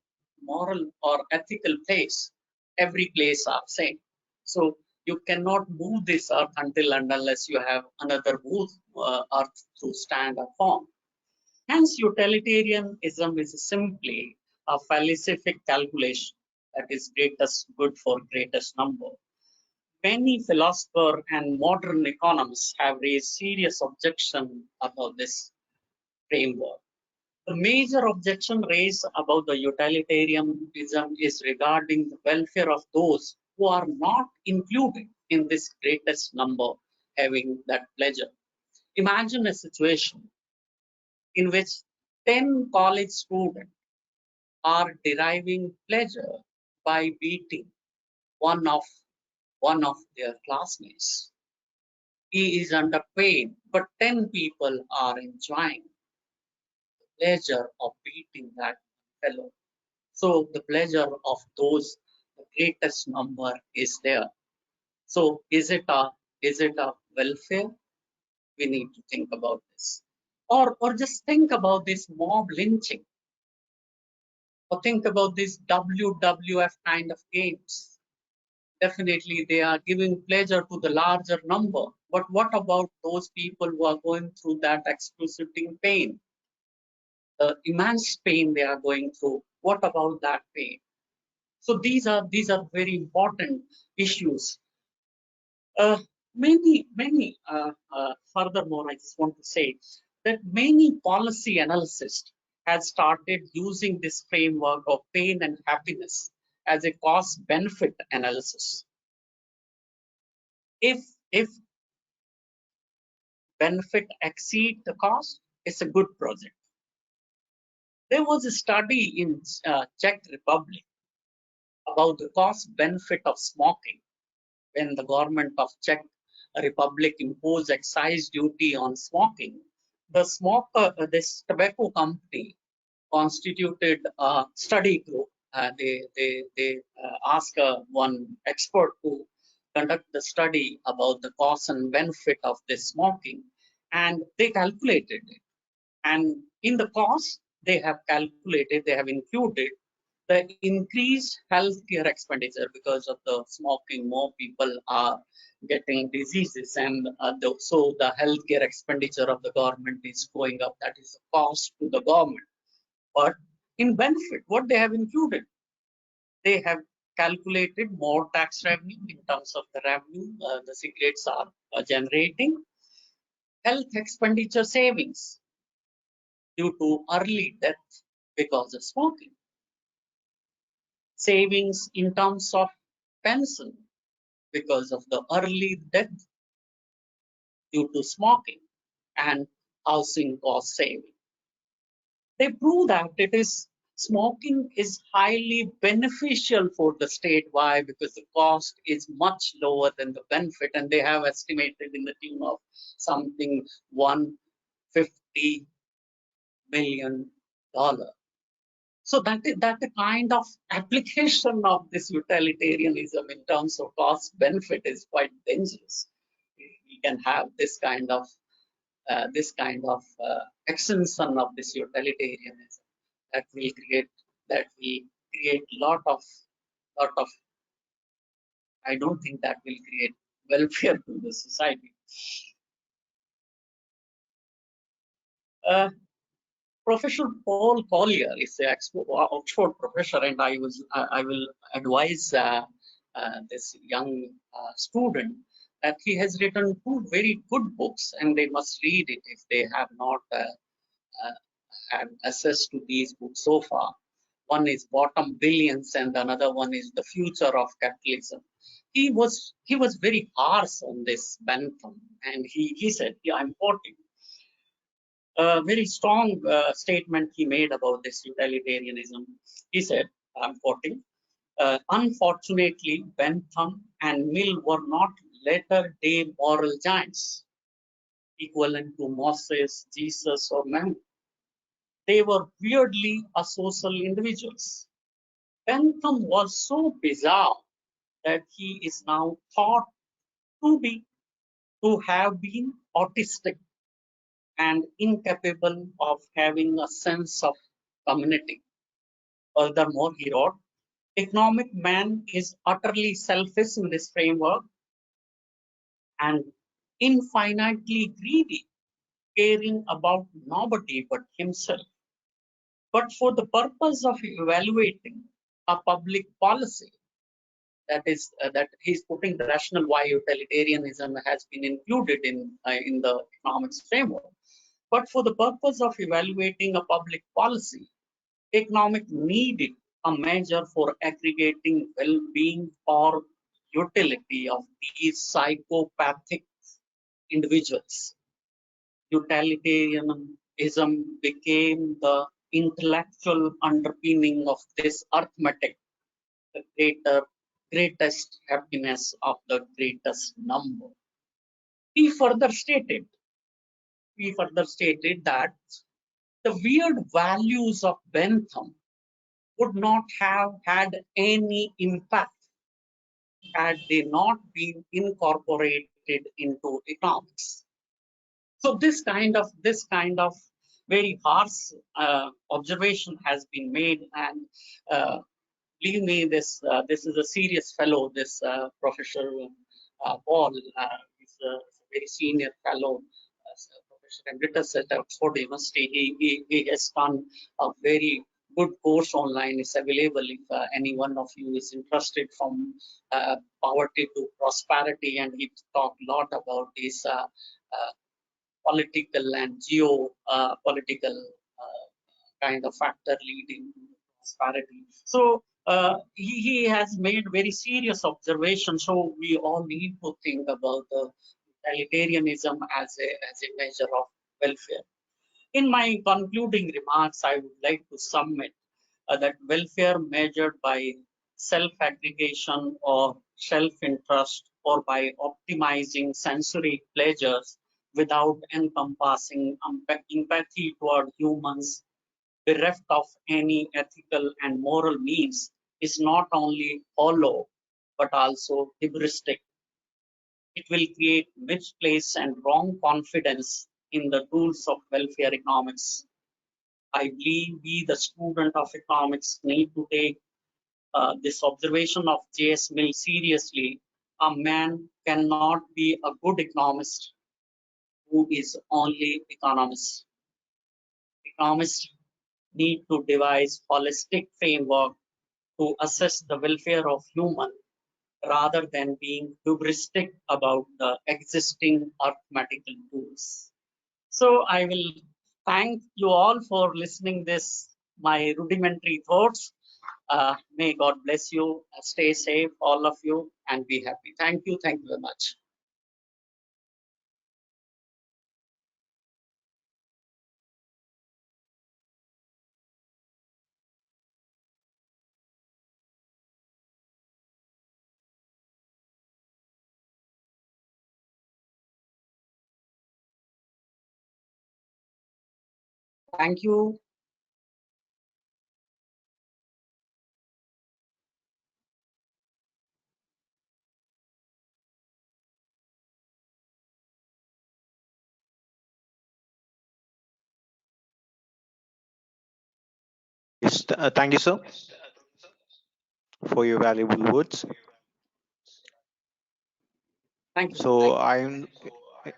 moral or ethical place? Every place are same. So you cannot move this earth until and unless you have another earth to stand upon. Hence, utilitarianism is simply a falsific calculation, that is greatest good for greatest number. Many philosophers and modern economists have raised serious objection about this framework. The major objection raised about the utilitarianism is regarding the welfare of those who are not included in this greatest number having that pleasure. Imagine a situation in which 10 college students are deriving pleasure by beating one of their classmates. He is under pain, but 10 people are enjoying the pleasure of beating that fellow. So the pleasure of those, the greatest number is there. So is it a welfare? We need to think about this. Or just think about this mob lynching. Or think about these WWF kind of games. Definitely they are giving pleasure to the larger number. But what about those people who are going through that excruciating pain? The immense pain they are going through. What about that pain? So these are very important issues. Furthermore, I just want to say that many policy analysts have started using this framework of pain and happiness as a cost-benefit analysis. If benefit exceed the cost, it's a good project. There was a study in Czech Republic about the cost benefit of smoking when the government of Czech Republic imposed excise duty on smoking. This tobacco company constituted a study group. They asked one expert to conduct the study about the cost and benefit of this smoking, and they calculated it. And in the cost, they have included the increased healthcare expenditure because of the smoking. More people are getting diseases, and so the healthcare expenditure of the government is going up. That is the cost to the government. But in benefit, what they have included, they have calculated more tax revenue in terms of the revenue the cigarettes are generating, health expenditure savings due to early death because of smoking, savings in terms of pension because of the early death due to smoking, and housing cost saving. They prove that smoking is highly beneficial for the state. Why? Because the cost is much lower than the benefit, and they have estimated in the tune of something $150 million. So that the kind of application of this utilitarianism in terms of cost benefit is quite dangerous. We can have this kind of extension of this utilitarianism that will create lot of I don't think that will create welfare to the society. Professor Paul Collier is an Oxford professor, and I will advise this young student that he has written 2 very good books, and they must read it if they have not had access to these books so far. One is Bottom Billions, and another one is The Future of Capitalism. He was very harsh on this Bentham, and he said, yeah, I'm quoting. A very strong statement he made about this utilitarianism. He said, I'm quoting, unfortunately, Bentham and Mill were not latter-day moral giants, equivalent to Moses, Jesus, or Muhammad. They were weirdly asocial individuals. Bentham was so bizarre that he is now thought to have been autistic and incapable of having a sense of community. Furthermore, he wrote, economic man is utterly selfish in this framework and infinitely greedy, caring about nobody but himself. But for the purpose of evaluating a public policy, that he's putting the rationale why utilitarianism has been included in the economics framework. But for the purpose of evaluating a public policy, economic needed a measure for aggregating well-being or utility of these psychopathic individuals. Utilitarianism became the intellectual underpinning of this arithmetic, the greatest happiness of the greatest number. He further stated that the weird values of Bentham would not have had any impact had they not been incorporated into economics. So this kind of very harsh observation has been made, and believe me, this is a serious fellow. This Professor Paul is a very senior fellow, professor emeritus at Oxford University. He has done a very good course online. It's available if any one of you is interested, from poverty to prosperity, and he talked a lot about this political and geo-political kind of factor leading to prosperity. So He has made very serious observations. So we all need to think about the utilitarianism as a measure of welfare. In my concluding remarks, I would like to submit that welfare measured by self-aggregation or self-interest or by optimizing sensory pleasures without encompassing empathy toward humans bereft of any ethical and moral means is not only hollow but also hubristic. It will create misplaced and wrong confidence in the tools of welfare economics. I believe we, the student of economics, need to take this observation of J.S. Mill seriously. A man cannot be a good economist who is only economist. Economists need to devise holistic framework to assess the welfare of human rather than being hubristic about the existing arithmetical tools. So I will thank you all for listening this, my rudimentary thoughts. May God bless you. Stay safe, all of you, and be happy. Thank you. Thank you very much. Thank you. Yes, thank you, sir, for your valuable words. Thank you. So Thank you. I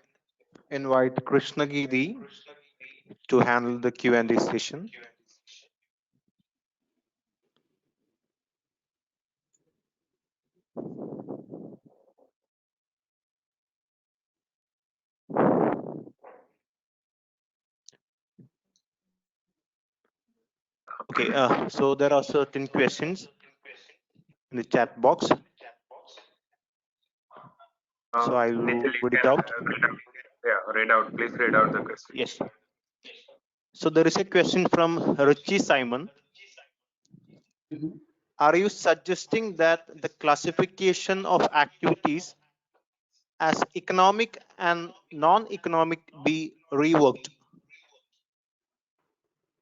invite Krishna Giri to handle the Q&A session. Okay, so there are certain questions in the chat box. So I'll Nikhil, you read it can out. read out. Please read out the question. Yes. So there is a question from Ruchi Simon. Mhm. Are you suggesting that the classification of activities as economic and non-economic be reworked?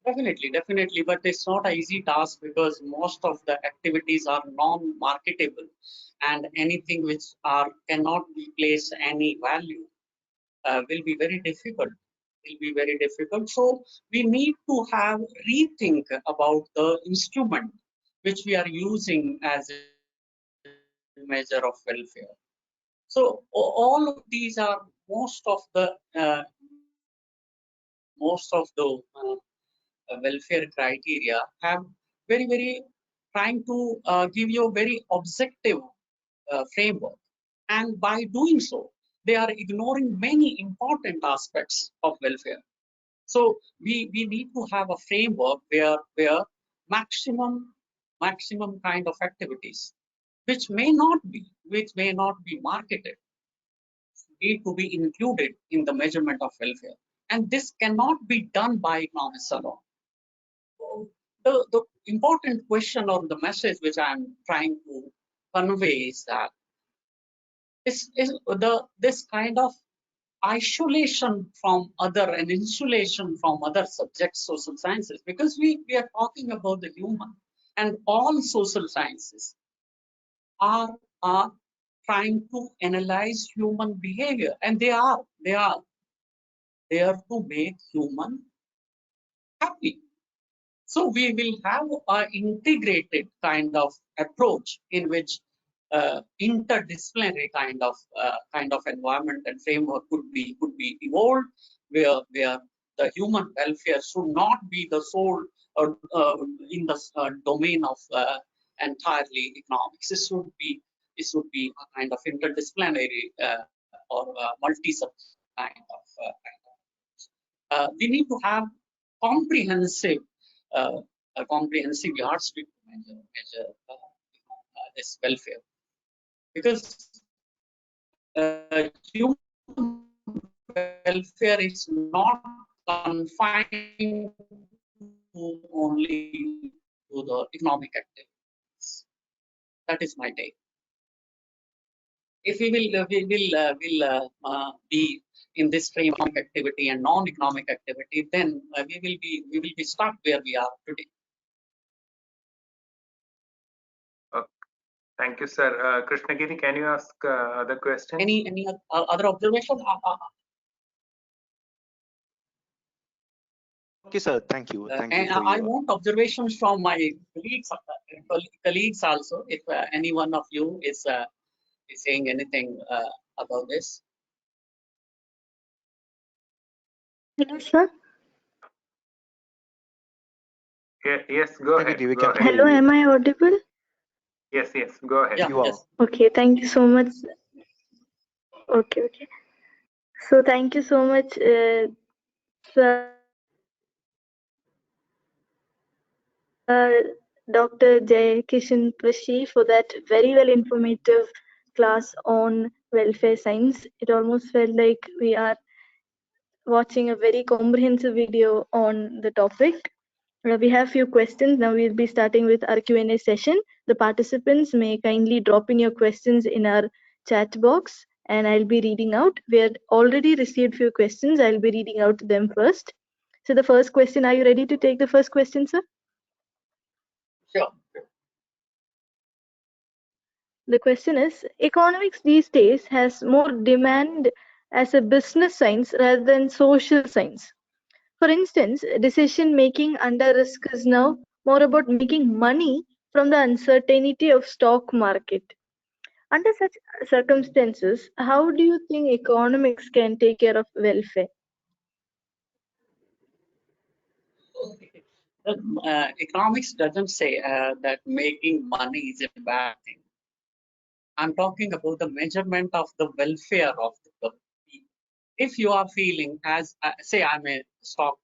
Definitely, but it's not an easy task because most of the activities are non-marketable, and anything which cannot be placed any value will be very difficult. So we need to have rethink about the instrument which we are using as a measure of welfare. So all of these are most of the welfare criteria have very trying to give you a very objective framework, and by doing so they are ignoring many important aspects of welfare. So we need to have a framework where maximum kind of activities which may not be marketed need to be included in the measurement of welfare, and this cannot be done by economists alone. The important question or the message which I'm trying to convey is that this kind of isolation from other and insulation from other subjects, social sciences, because we are talking about the human, and all social sciences are trying to analyze human behavior, and they are there to make human happy. So we will have an integrated kind of approach in which interdisciplinary kind of environment and framework could be evolved, where the human welfare should not be the sole in the domain of entirely economics. It should be a kind of interdisciplinary or multi-subject kind of. We need to have comprehensive a comprehensive yardstick measure this welfare, because human welfare is not confined to only to the economic activities. That is my take. If we will be in this frame of activity and non-economic activity, then we will be stuck where we are today. Thank you, sir. Krishnagiri, can you ask other questions? Any other observations? Okay, sir. Thank you. Thank you And for I your. want observations from my colleagues also. If any one of you is saying anything about this. Hello, sir. Yes, go ahead. We Go can ahead. hear Hello, you. am I audible? Yes, go ahead. Yeah, You are. yes. Okay, thank you so much. Okay. So thank you so much, sir. Dr. Jay Kishan Prashi, for that very well informative class on welfare science. It almost felt like we are watching a very comprehensive video on the topic. We have few questions. Now we'll be starting with our Q&A session. The participants may kindly drop in your questions in our chat box and I'll be reading out. We had already received few questions. I'll be reading out them first. So the first question, are you ready to take the first question, sir? Sure. The question is, economics these days has more demand as a business science rather than social science. For instance, decision making under risk is now more about making money from the uncertainty of stock market. Under such circumstances, how do you think economics can take care of welfare? Economics doesn't say that making money is a bad thing. I'm talking about the measurement of the welfare of the people. If you are feeling as, say, I'm a stock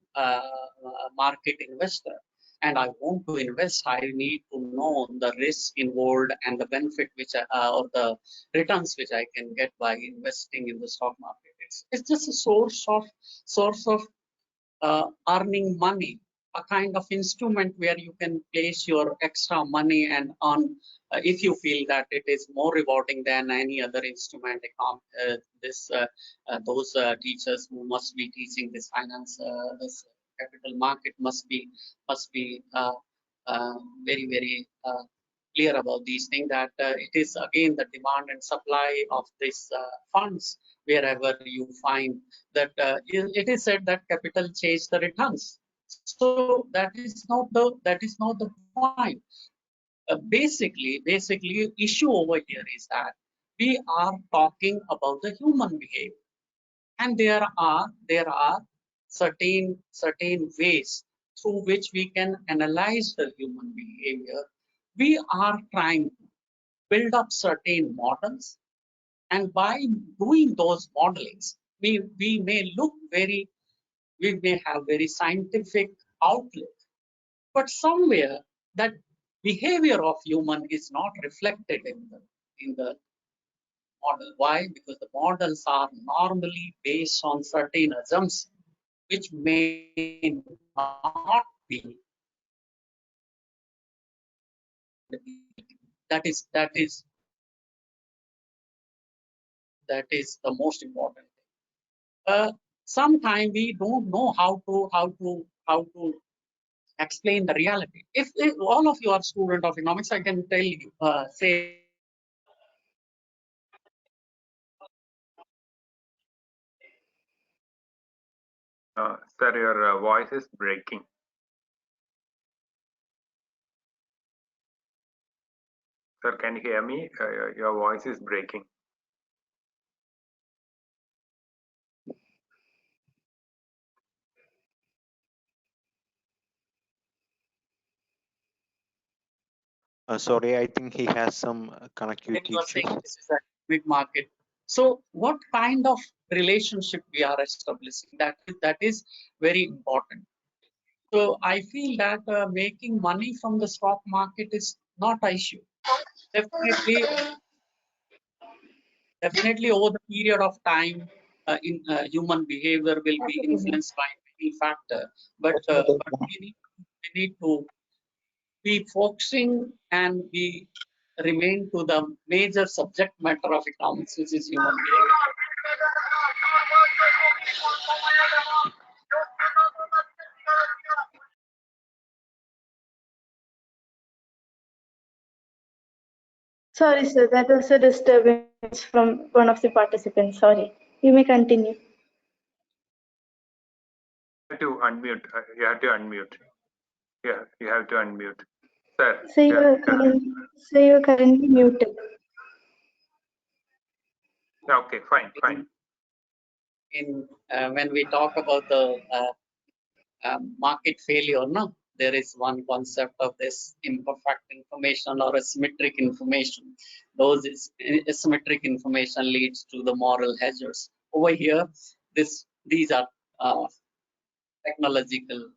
market investor and I want to invest, I need to know the risk involved and the benefit which or the returns which I can get by investing in the stock market. It's just a source of earning money, a kind of instrument where you can place your extra money and earn if you feel that it is more rewarding than any other instrument. Those teachers who must be teaching this finance, this capital market must be very clear about these things, that it is again the demand and supply of these funds. Wherever you find that it is said that capital chase the returns, so that is not the point. Basically issue over here is that we are talking about the human behavior, and there are certain ways through which we can analyze the human behavior. We are trying to build up certain models, and by doing those modelings, we may have very scientific outlook, but somewhere that behavior of human is not reflected in the model. Why? Because the models are normally based on certain assumptions which may not be. That is the most important thing. Sometimes we don't know how to explain the reality. If all of you are student of economics, I can tell you, say. Sir, your voice is breaking. Sir, can you hear me? Your voice is breaking. Sorry, I think he has some connectivity You are saying issues. this is a big market. So what kind of relationship we are establishing, that is very important. So I feel that making money from the stock market is not an issue. Definitely, definitely over the period of time, in human behavior will be influenced by many factors. But we need to be focusing and we remain to the major subject matter of economics, which is human behavior. Sorry, sir, that was a disturbance from one of the participants. Sorry. You may continue. To unmute. You have to unmute. Yeah, you have to unmute. Sir. So Yeah. you're currently muted. Okay, fine. In when we talk about the market failure, no, there is one concept of this imperfect information or asymmetric information. Asymmetric information leads to the moral hazards. Over here, these are technological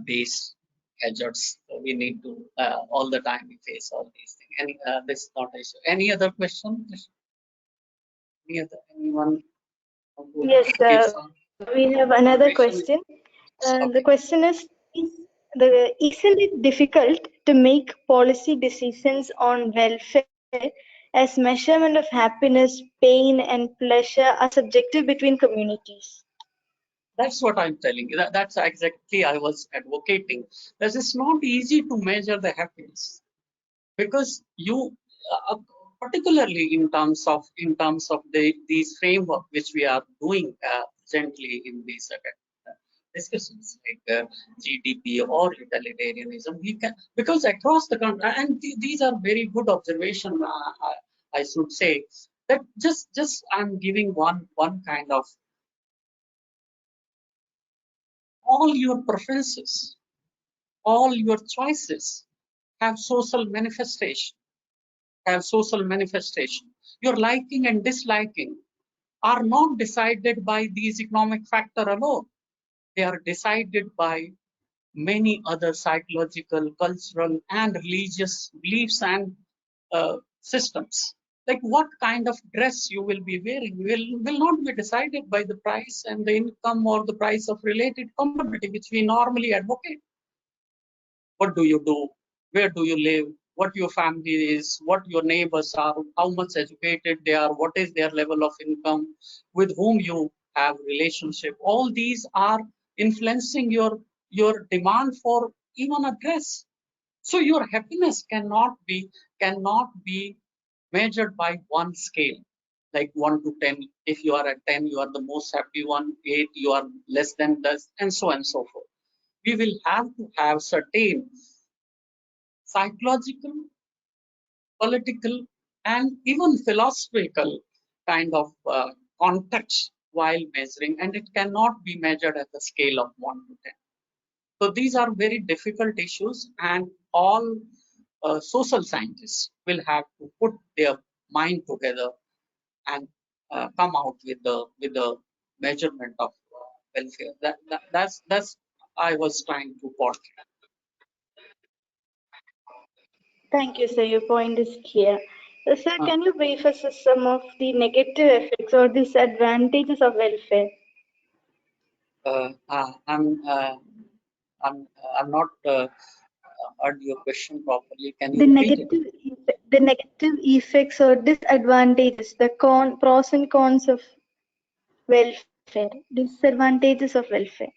based hazards. So we need to all the time we face all these things. This is not an issue. Any other question? Anyone? Yes, we have another question. Okay. The question isn't it difficult to make policy decisions on welfare as measurement of happiness, pain, and pleasure are subjective between communities? That's what I'm telling you. That's exactly I was advocating. That it's not easy to measure the happiness because you, particularly in terms of these framework which we are doing presently in these discussions like GDP or utilitarianism. We can, because across the country, and these are very good observation. I should say that just I'm giving one kind of all your preferences, all your choices have social manifestation. Your liking and disliking are not decided by these economic factor alone. They are decided by many other psychological, cultural, and religious beliefs and systems. Like what kind of dress you will be wearing will not be decided by the price and the income or the price of related commodity, which we normally advocate. What do you do? Where do you live? What your family is? What your neighbors are? How much educated they are? What is their level of income? With whom you have relationship? All these are influencing your demand for even a dress. So your happiness cannot be measured by one scale, like 1 to 10. If you are at 10, you are the most happy one. 8, you are less than this, and so on and so forth. We will have to have certain psychological, political, and even philosophical kind of context while measuring, and it cannot be measured at the scale of 1 to 10. So these are very difficult issues, and all social scientists will have to put their mind together and come out with the measurement of welfare. That's I was trying to portray. Thank you, sir. Your point is clear. Sir, can you brief us with some of the negative effects or disadvantages of welfare? I'm not heard your question properly. Can you The repeat the negative effects or disadvantages, the pros and cons of welfare, disadvantages of welfare.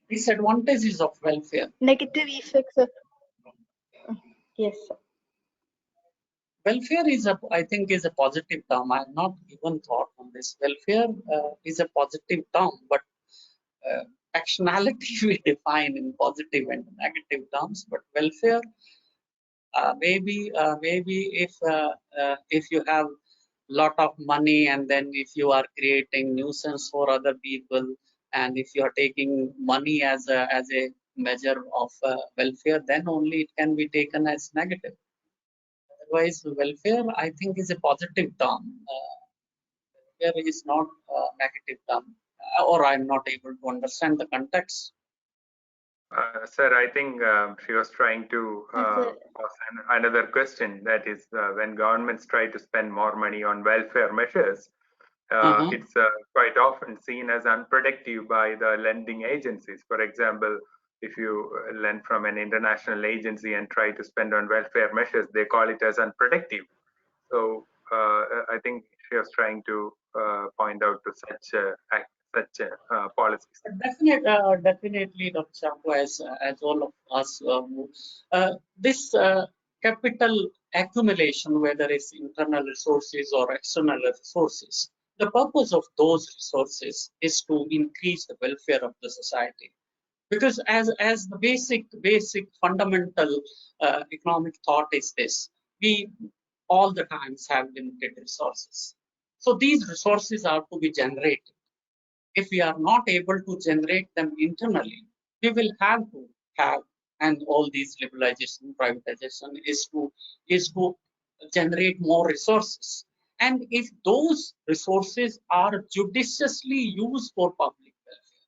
Disadvantages of welfare. Negative effects of yes, sir. Welfare is I think is a positive term. I have not even thought on this. Welfare is a positive term, but actionality we define in positive and negative terms. But welfare, maybe if you have lot of money and then if you are creating nuisance for other people, and if you are taking money as a measure of welfare, then only it can be taken as negative. Otherwise, welfare, I think, is a positive term. Welfare is not a negative term, or I'm not able to understand the context. Sir, I think she was trying to ask another question. That is, when governments try to spend more money on welfare measures, it's quite often seen as unproductive by the lending agencies. For example, if you lend from an international agency and try to spend on welfare measures, they call it as unproductive. So I think she was trying to point out to such policies. Definitely, Dr. Chapu, as all of us, this capital accumulation, whether it's internal resources or external resources, the purpose of those resources is to increase the welfare of the society. Because as the basic fundamental economic thought is this, we all the times have limited resources. So these resources are to be generated. If we are not able to generate them internally, we will have to have, and all these liberalization, privatization is to generate more resources. And if those resources are judiciously used for public welfare,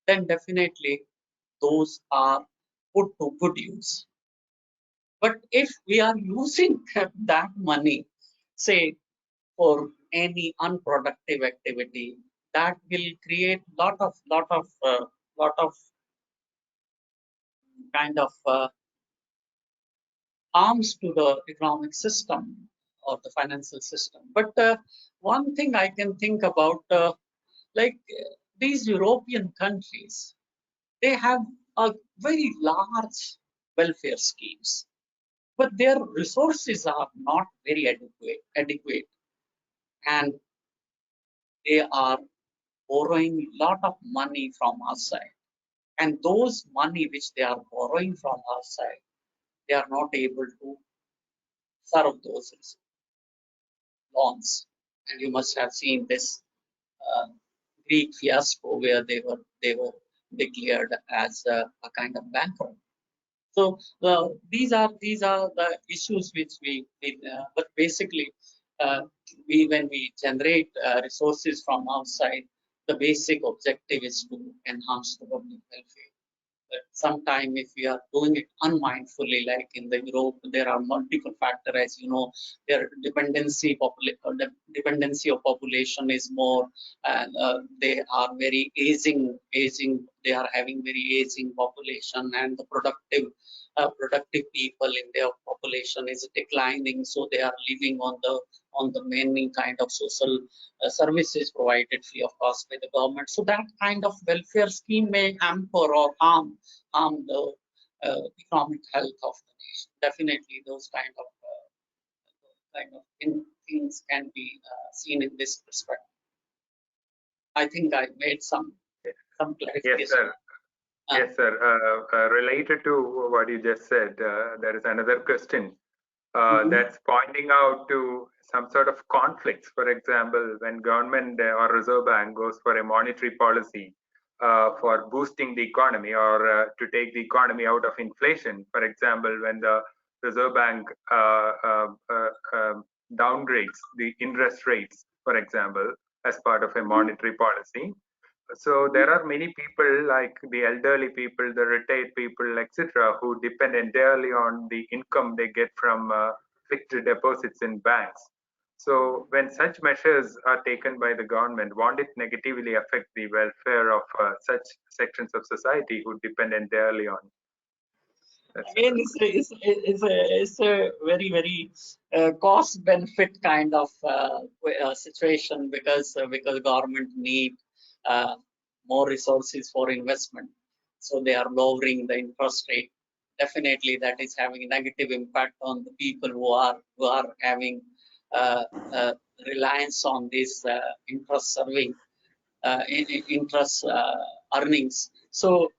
then definitely those are put to good use. But if we are using that money, say, for any unproductive activity, that will create lot of kind of harms to the economic system or the financial system. But one thing I can think about, like these European countries, they have a very large welfare schemes, but their resources are not very adequate, and they are borrowing a lot of money from outside. And those money which they are borrowing from outside, they are not able to serve those loans. And you must have seen this Greek fiasco where they were declared as a kind of bankrupt. So these are the issues which but basically when we generate resources from outside, the basic objective is to enhance the public welfare. But sometime if we are doing it unmindfully, like in the Europe, there are multiple factors, as you know, their dependency of population is more, and they are very aging. They are having very aging population, and the productive people in their population is declining. So they are living on the many kind of social services provided free of cost by the government. So that kind of welfare scheme may hamper or harm the economic health of the nation. Definitely, those kind of things can be seen in this perspective. I think I made some clarification. Yes, sir. Yes, sir. Related to what you just said, there is another question that's pointing out to some sort of conflicts. For example, when government or Reserve Bank goes for a monetary policy for boosting the economy or to take the economy out of inflation. For example, when the Reserve Bank downgrades the interest rates, for example, as part of a monetary policy. So there are many people like the elderly people, the retired people, etc., who depend entirely on the income they get from fixed deposits in banks. So when such measures are taken by the government, won't it negatively affect the welfare of such sections of society who depend entirely on? Again, it's a very cost benefit kind of situation, because government need more resources for investment, so they are lowering the interest rate. Definitely, that is having a negative impact on the people who are having reliance on this interest serving interest earnings. So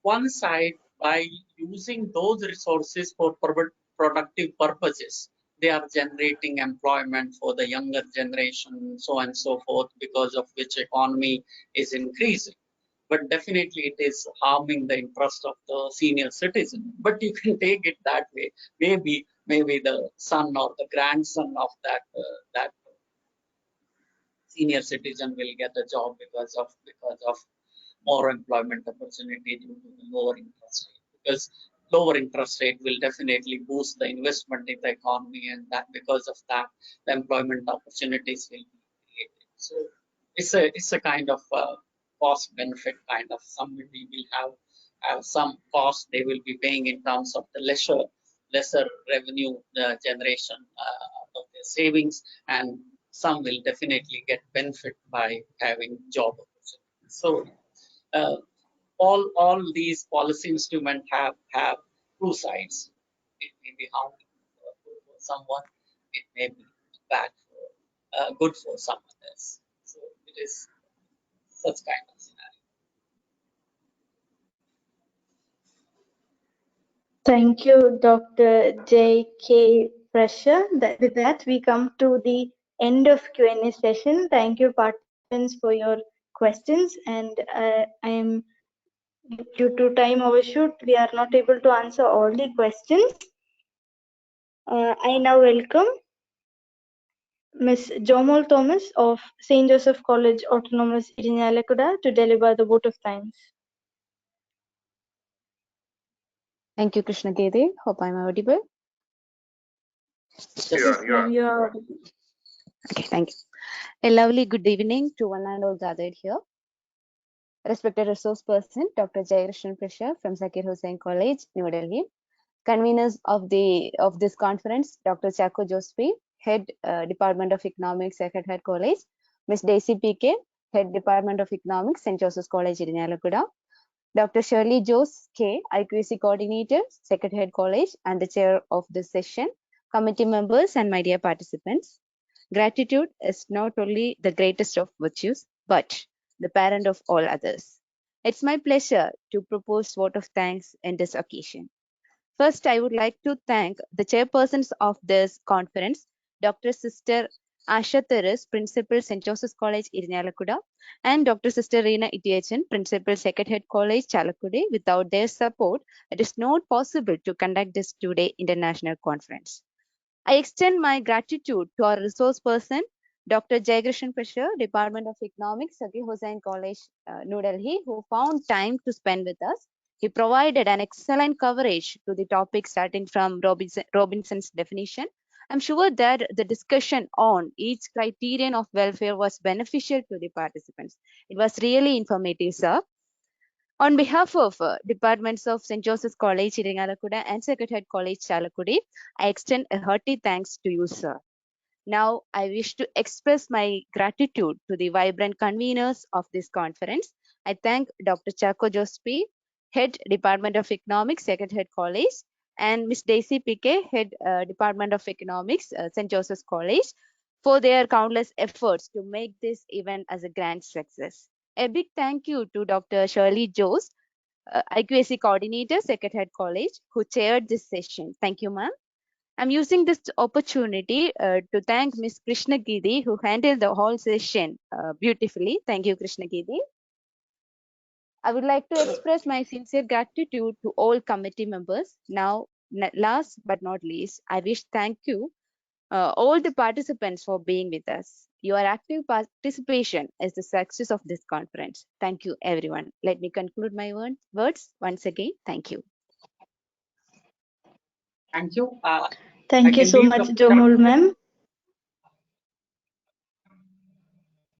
one side, by using those resources for productive purposes, they are generating employment for the younger generation, so on and so forth, because of which economy is increasing. But definitely it is harming the interest of the senior citizen. But you can take it that way. Maybe the son or the grandson of that senior citizen will get a job because of more employment opportunity due to the lower interest rate, because lower interest rate will definitely boost the investment in the economy, and that because of that the employment opportunities will be created. So it's a kind of cost benefit kind of. Somebody will have some cost they will be paying in terms of the lesser revenue generation out of their savings, and some will definitely get benefit by having job opportunities. So all these policy instruments have two sides. It may be harmful for someone, it may be bad for good for someone else. So it is such kind of scenario. Thank you, Dr. J.K. Pressure. With that, we come to the end of Q&A session. Thank you, participants, for your questions. And due to time overshoot, we are not able to answer all the questions. I now welcome Ms. Jomol Thomas of St. Joseph College Autonomous Irinjalakuda to deliver the vote of thanks. Thank you, Krishna Gede. Hope I'm audible. Yes, ma'am, you are audible. Okay, thank you. A lovely good evening to one and all gathered here. Respected resource person, Dr. Jayarishnan Prasha from Zakir Hussain College, New Delhi. Conveners of this conference, Dr. Chako Joseph, Head Department of Economics, Secretary College, Ms. Daisy PK, Head Department of Economics, St. Joseph's College, Irinjalakuda. Dr. Shirley Jose K, IQAC Coordinator, Secretary College, and the Chair of this session, committee members, and my dear participants. Gratitude is not only the greatest of virtues, but the parent of all others. It's my pleasure to propose vote of thanks in this occasion. First, I would like to thank the chairpersons of this conference, Dr. Sister Asha Teres, Principal, St. Joseph's College, Irinjalakuda, and Dr. Sister Reena Itiachan, Principal, Secretary College, Chalakude. Without their support, it is not possible to conduct this two-day international conference. I extend my gratitude to our resource person, Dr. Jayagrishan Prasher, Department of Economics, Zakir Hussain College, New Delhi, who found time to spend with us. He provided an excellent coverage to the topic starting from Robinson's definition. I'm sure that the discussion on each criterion of welfare was beneficial to the participants. It was really informative, sir. On behalf of departments of St. Joseph's College, Irinjalakuda, and Secretary College, Chalakude, I extend a hearty thanks to you, sir. Now, I wish to express my gratitude to the vibrant conveners of this conference. I thank Dr. Chako Joseph, Head Department of Economics, Secretary College, and Ms. Daisy PK, Head Department of Economics, St. Joseph's College, for their countless efforts to make this event as a grand success. A big thank you to Dr. Shirley Jose, IQAC Coordinator, Secretary College, who chaired this session. Thank you, ma'am. I'm using this opportunity to thank Ms. Krishna Gidi, who handled the whole session beautifully. Thank you, Krishna Gidi. I would like to express my sincere gratitude to all committee members. Now, last but not least, I wish thank you all the participants for being with us. Your active participation is the success of this conference. Thank you, everyone. Let me conclude my words once again. Thank you. Thank you. Thank you so much, Jomol ma'am.